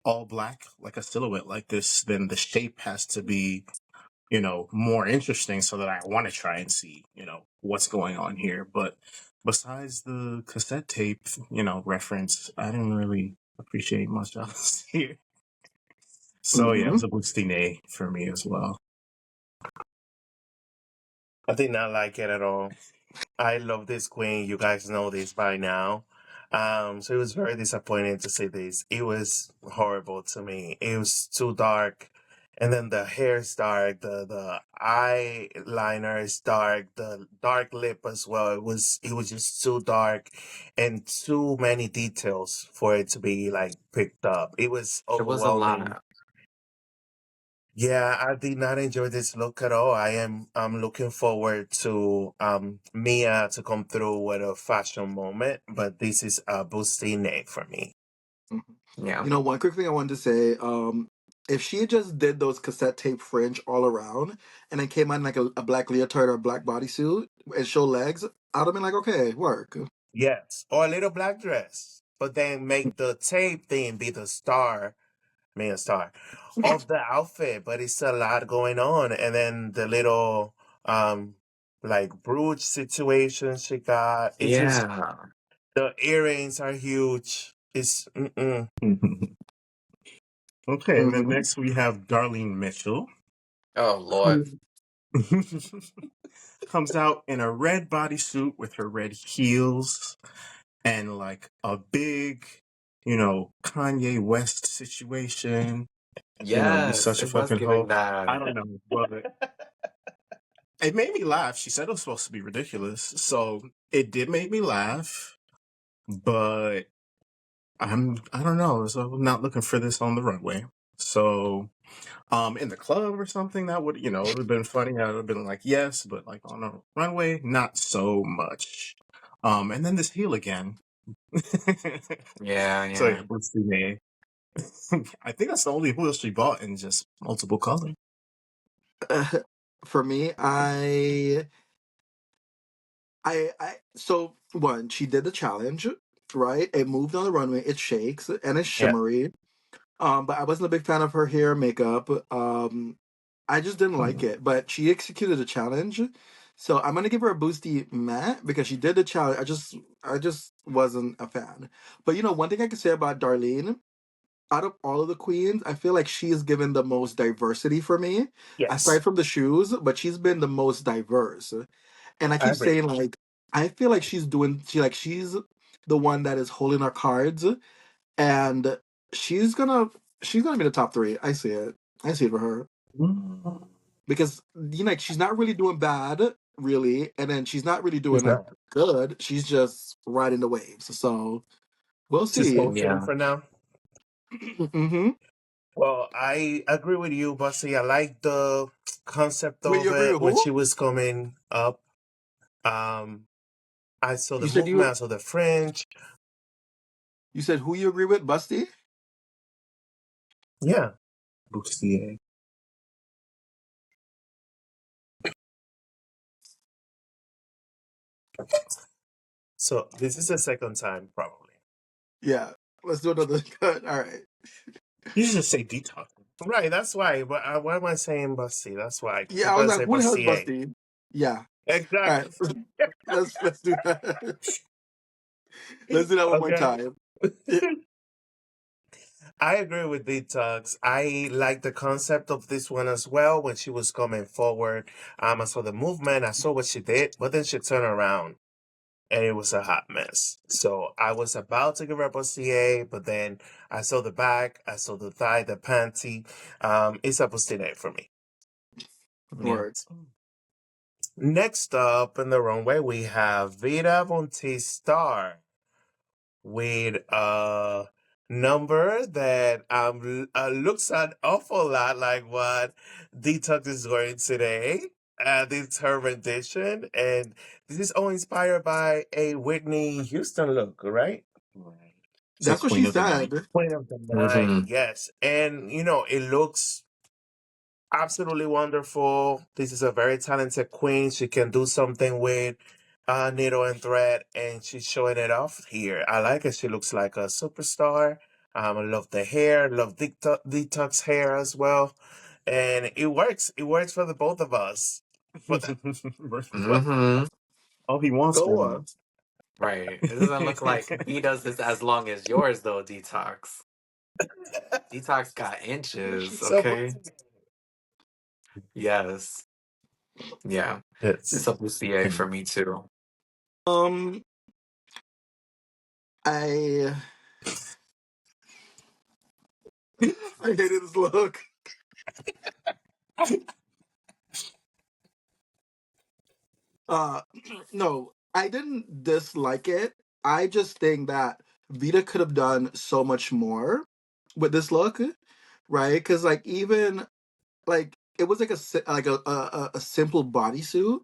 all black, like a silhouette like this, then the shape has to be, more interesting so that I want to try and see, what's going on here. But besides the cassette tape, reference, I didn't really appreciate much else here. So yeah, it Mm-hmm. was a boosting for me as well. I did not like it at all. I love this queen. You guys know this by now. So it was very disappointing to see this. It was horrible to me. It was too dark. And then the hair is dark, the eyeliner is dark, the dark lip as well. It was just too dark and too many details for it to be like picked up. It was It was a overwhelming. lot. Yeah, I did not enjoy this look at all. I'm looking forward to Mia to come through with a fashion moment, but this is a Busti-AE for me. Yeah. You know, one quick thing I wanted to say, if she just did those cassette tape fringe all around and then came on like a black leotard or a black bodysuit and show legs, I'd have been like, okay, work. Yes, or a little black dress, but then make the tape thing be the star, main star of the outfit. But it's a lot going on, and then the little like brooch situation she got. It's just Yeah. the earrings are huge. It's mm-mm. Okay, and then Hmm. next we have Darlene Mitchell. Oh Lord. Comes out in a red bodysuit with her red heels and like a big, Kanye West situation. You Yes, such a it was fucking giving hoe. I that. don't know, but it made me laugh. She said it was supposed to be ridiculous, so it did make me laugh. But I don't know. So I'm not looking for this on the runway. So in the club or something, that would, it would have been funny. I would have been like, yes, but like on a runway, not so much. And then this heel again. Yeah, So yeah, yeah. what's the name? I think that's the only wheel she bought in just multiple colors. For me, so one, she did the challenge, right? It moved on the runway, it shakes and it's Yeah. shimmery. But I wasn't a big fan of her hair makeup. I just didn't like it. But she executed the challenge. So I'm gonna give her a boosty matte because she did the challenge. I just wasn't a fan. But you know, one thing I can say about Darlene, out of all of the queens, I feel like she's given the most diversity for me. Yes, Aside from the shoes, but she's been the most diverse. And I I keep agree. saying like I feel like she's the one that is holding our cards and she's gonna she's gonna be the top three. I see it. I see it for her Mm. because like she's not really doing bad, really, and then she's not really She's doing not. good. She's just riding the waves. So we'll Just see. coasting Yeah. for now. Hmm. Well, I agree with you, Bussy. I like the concept Wait, you of agree it with when who? she was coming up. Um, I saw the You said movement, you I saw the fringe. you said who you agree with, Busty? Yeah. Busti-AE. So this is the second time, probably. Yeah. Let's do another cut. All right. You should just say detox. Right, that's why. But why am I saying Bussy? That's why. Yeah, I'm I was gonna like, say who the hell is Bussy-AE. Busty? Yeah. All right. Exactly. Let's do that. Let's do that one more Okay. time. I agree with Detox. I like the concept of this one as well. When she was coming forward, I saw the movement, I saw what she did, but then she turned around and it was a hot mess. So I was about to give her a Busti-AE, but then I saw the back, I saw the thigh, the panty. It's a Busti-AE for me. Yeah. Word. Next up in the runway, we have Vida Von T Star with a number that looks an awful lot like what Detox is wearing today. This is her rendition, and this is all inspired by a Whitney Houston look, right? Right. It's a That's what queen she of the night. said. Queen of the Night, Hmm. yes. And, it looks absolutely wonderful. This is a very talented queen. She can do something with needle and thread, and she's showing it off here. I like it. She looks like a superstar. I love the hair. Love Detox hair as well, and it works. It works for the both of us. But Hmm. All he wants Go from on. Right. It doesn't look like Vita's is as long as yours though, Detox. Detox got inches, so once okay? Yes. Yeah. It's it's a Busti-AE for me too. Um, I I hated this look. Uh, no, I didn't dislike it. I just think that Vita could have done so much more with this look, right? Because like even like it was like a simple bodysuit,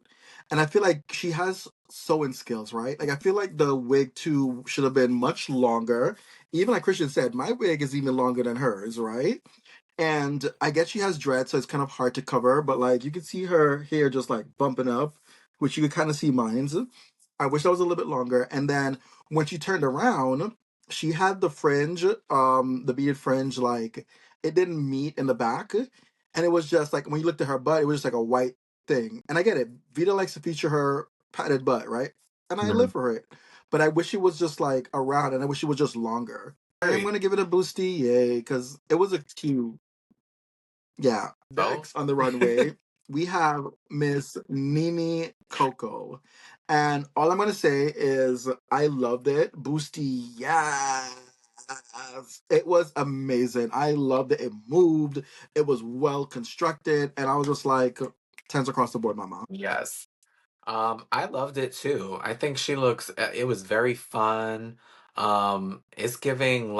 and I feel like she has sewing skills, right? Like I feel like the wig too should have been much longer. Even like Christian said, my wig is even longer than hers, right? And I guess she has dread, so it's kind of hard to cover, but like you can see her hair just like bumping up, which you could kind of see mine's. I wish that was a little bit longer. And then when she turned around, she had the fringe, the beaded fringe, like it didn't meet in the back. And it was just like when you looked at her butt, it was just like a white thing. And I get it. Vita likes to feature her padded butt, right? And I live for it. But I wish it was just like around and I wish it was just longer. I am Very. gonna give it a Busti-AE because it was a cute. Yeah. Oh. Next on the runway, we have Miss Nini Coco. And all I'm going to say is I loved it. Boosty, yes. It was amazing. I loved it. It moved. It was well constructed. And I was just like, tens across the board, mama. Yes. I loved it too. I think she looks, it was very fun. It's giving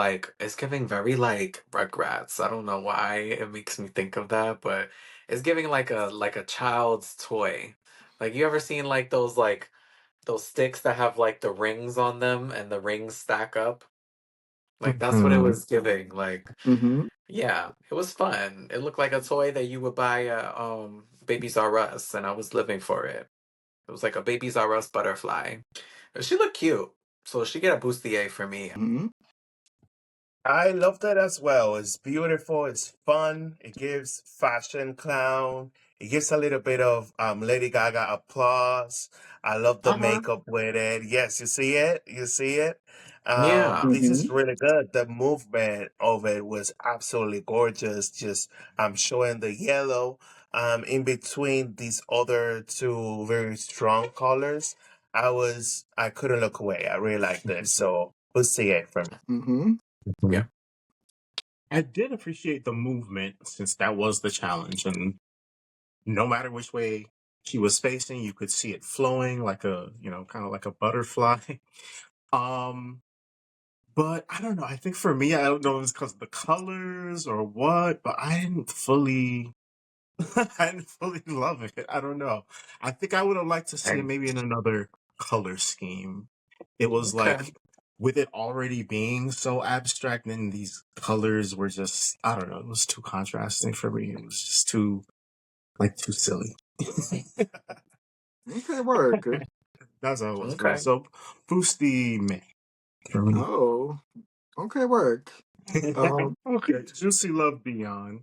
very like Rugrats. I don't know why it makes me think of that, but it's giving like a child's toy. Like you ever seen like those sticks that have like the rings on them and the rings stack up? Like that's what it Mhm. was giving. Like, Mm-hmm. yeah, it was fun. It looked like a toy that you would buy at Babies R Us, and I was living for it. It was like a Babies R Us butterfly. She looked cute, so she get a Busti-A for me. Mm-hmm. I love that as well. It's beautiful. It's fun. It gives fashion clown. It gives a little bit of Lady Gaga applause. I love the Uh-huh. makeup with it. Yes, you see it. You see it. Yeah. This Mm-hmm. is really good. The movement of it was absolutely gorgeous. Just showing the yellow in between these other two very strong colors. I couldn't look away. I really liked it. So we'll see it from. Mm-hmm. Yeah. I did appreciate the movement since that was the challenge, and no matter which way she was facing, you could see it flowing like a, kind of like a butterfly. Um, but I don't know. I think for me, I don't know if it's because of the colors or what, but I didn't fully, I didn't fully love it. I don't know. I think I would have liked to see it Okay. maybe in another color scheme. It was Okay. like with it already being so abstract, then these colors were just, I don't know, it was too contrasting for me. It was just too silly. Okay, work. That's how it was for me. Okay. So Boosty May for me. Oh, okay, work. Um, Okay. Juicy Love Beyond.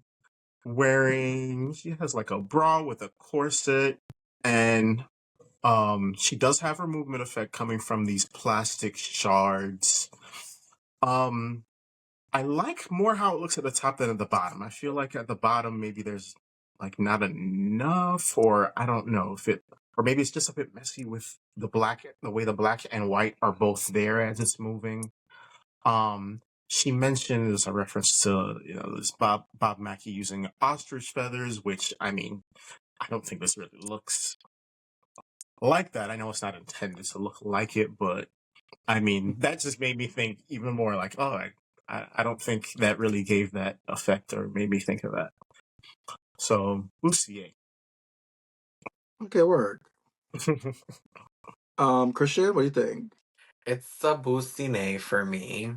She has like a bra with a corset, and she does have her movement effect coming from these plastic shards. Um I like more how it looks at the top than at the bottom. I feel like at the bottom maybe there's like not enough, or I don't know if it, or maybe it's just a bit messy with the way the black and white are both there as it's moving. She mentioned as a reference to this Bob Mackie using ostrich feathers, which I mean I don't think this really looks like that. I know it's not intended to look like it, but I mean, that just made me think even more like, oh, I don't think that really gave that effect or made me think of that. So, Busti-AE. okay, work. Christian, what do you think? It's a Busti-A for me.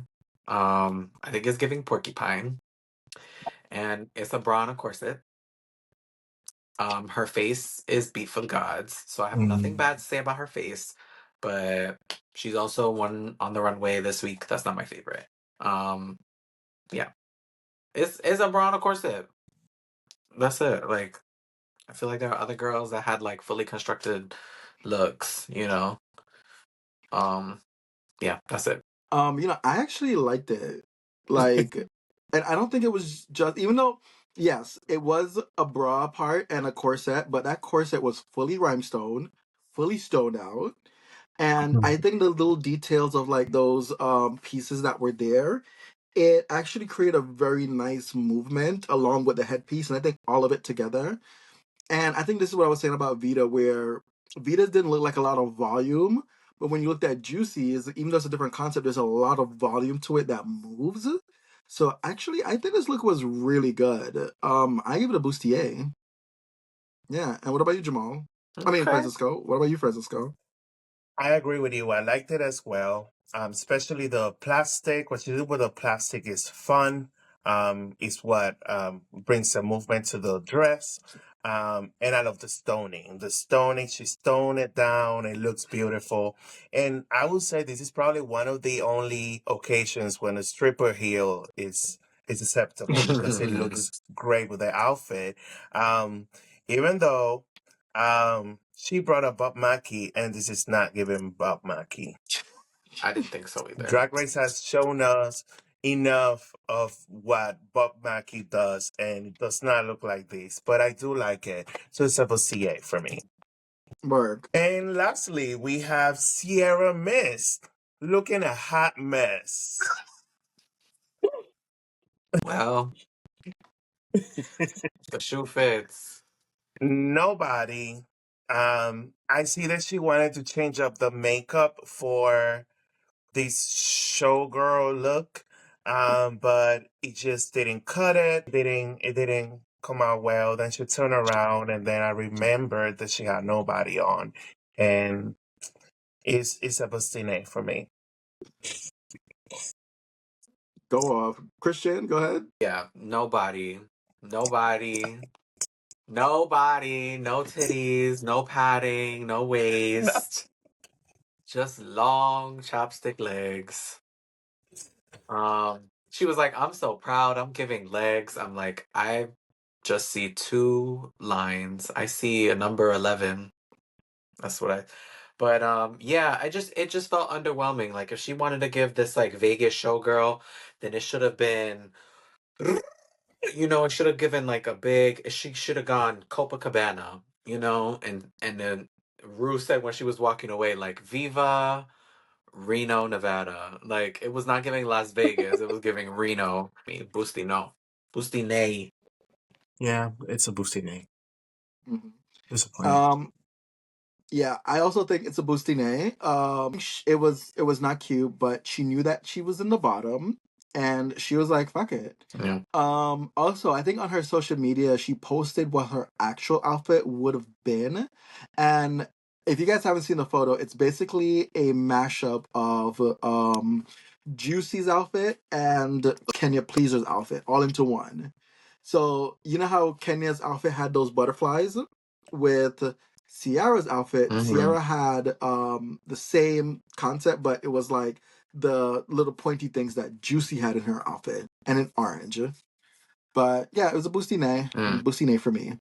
I think it's giving porcupine, and it's a bra and a corset. Her face is beat for the gods, so I have nothing Mm. bad to say about her face. But she's also one on the runway this week. That's not my favorite. Um, yeah, it's a bra and a corset. That's it. Like I feel like there are other girls that had like fully constructed looks. Yeah, that's it. I actually liked it. Like, and I don't think it was just, even though, yes, it was a bra part and a corset, but that corset was fully rhinestone, fully stoned out. And I think the little details of like those pieces that were there, it actually created a very nice movement along with the headpiece, and I think all of it together. And I think this is what I was saying about Vita, where Vita's didn't look like a lot of volume, but when you looked at Juicy's, even though it's a different concept, there's a lot of volume to it that moves. So actually, I think this look was really good. I give it a Busti-AE. Yeah. And what about you, Jamal? I mean, Okay. Francisco. What about you, Francisco? I agree with you. I liked it as well. Especially the plastic. What you do with the plastic is fun. Is what brings the movement to the dress. And I love the stoning. The stoning, she stoned it down. It looks beautiful. And I would say this is probably one of the only occasions when a stripper heel is acceptable because it looks great with the outfit. Um, Even though she brought up Bob Mackie, and this is not giving Bob Mackie. I didn't think so either. Drag Race has shown us enough of what Bob Mackie does, and it does not look like this, but I do like it. So it's a CA for me. Work. And lastly, we have Sierra Mist looking a hot mess. Well, the shoe fits. Nobody. I see that she wanted to change up the makeup for this showgirl look, but it just didn't cut it. It didn't come out well. Then she turned around, and then I remembered that she had nobody on, and it's a Bustine for me. Go off. Christian, go ahead. Yeah, nobody. Nobody. Nobody. No titties, no padding, no waist. Just long chopstick legs. She was like, I'm so proud, I'm giving legs. I'm like, I just see two lines. I see a number 11. That's what I but yeah, it just felt underwhelming. Like if she wanted to give this like Vegas showgirl, then it should have been it should have given like a big she should have gone Copacabana, and then Rue said when she was walking away, like Viva Reno, Nevada. Like it was not giving Las Vegas, it was giving Reno. I mean Busti no. Busti nay. Yeah, it's a Busti-AE. Mhm. Disappointing. Yeah, I also think it's a Bustine. It was not cute, but she knew that she was in the bottom, and she was like, "Fuck it." Yeah. Also, I think on her social media, she posted what her actual outfit would have been, and if you guys haven't seen the photo, it's basically a mashup of Juicy's outfit and Kenya Pleaser's outfit all into one. So you know how Kenya's outfit had those butterflies with Sierra's outfit. Mm-hmm. Sierra had the same concept, but it was like the little pointy things that Juicy had in her outfit, and in orange. But yeah, it was a Bustine. Mm. Bustine for me.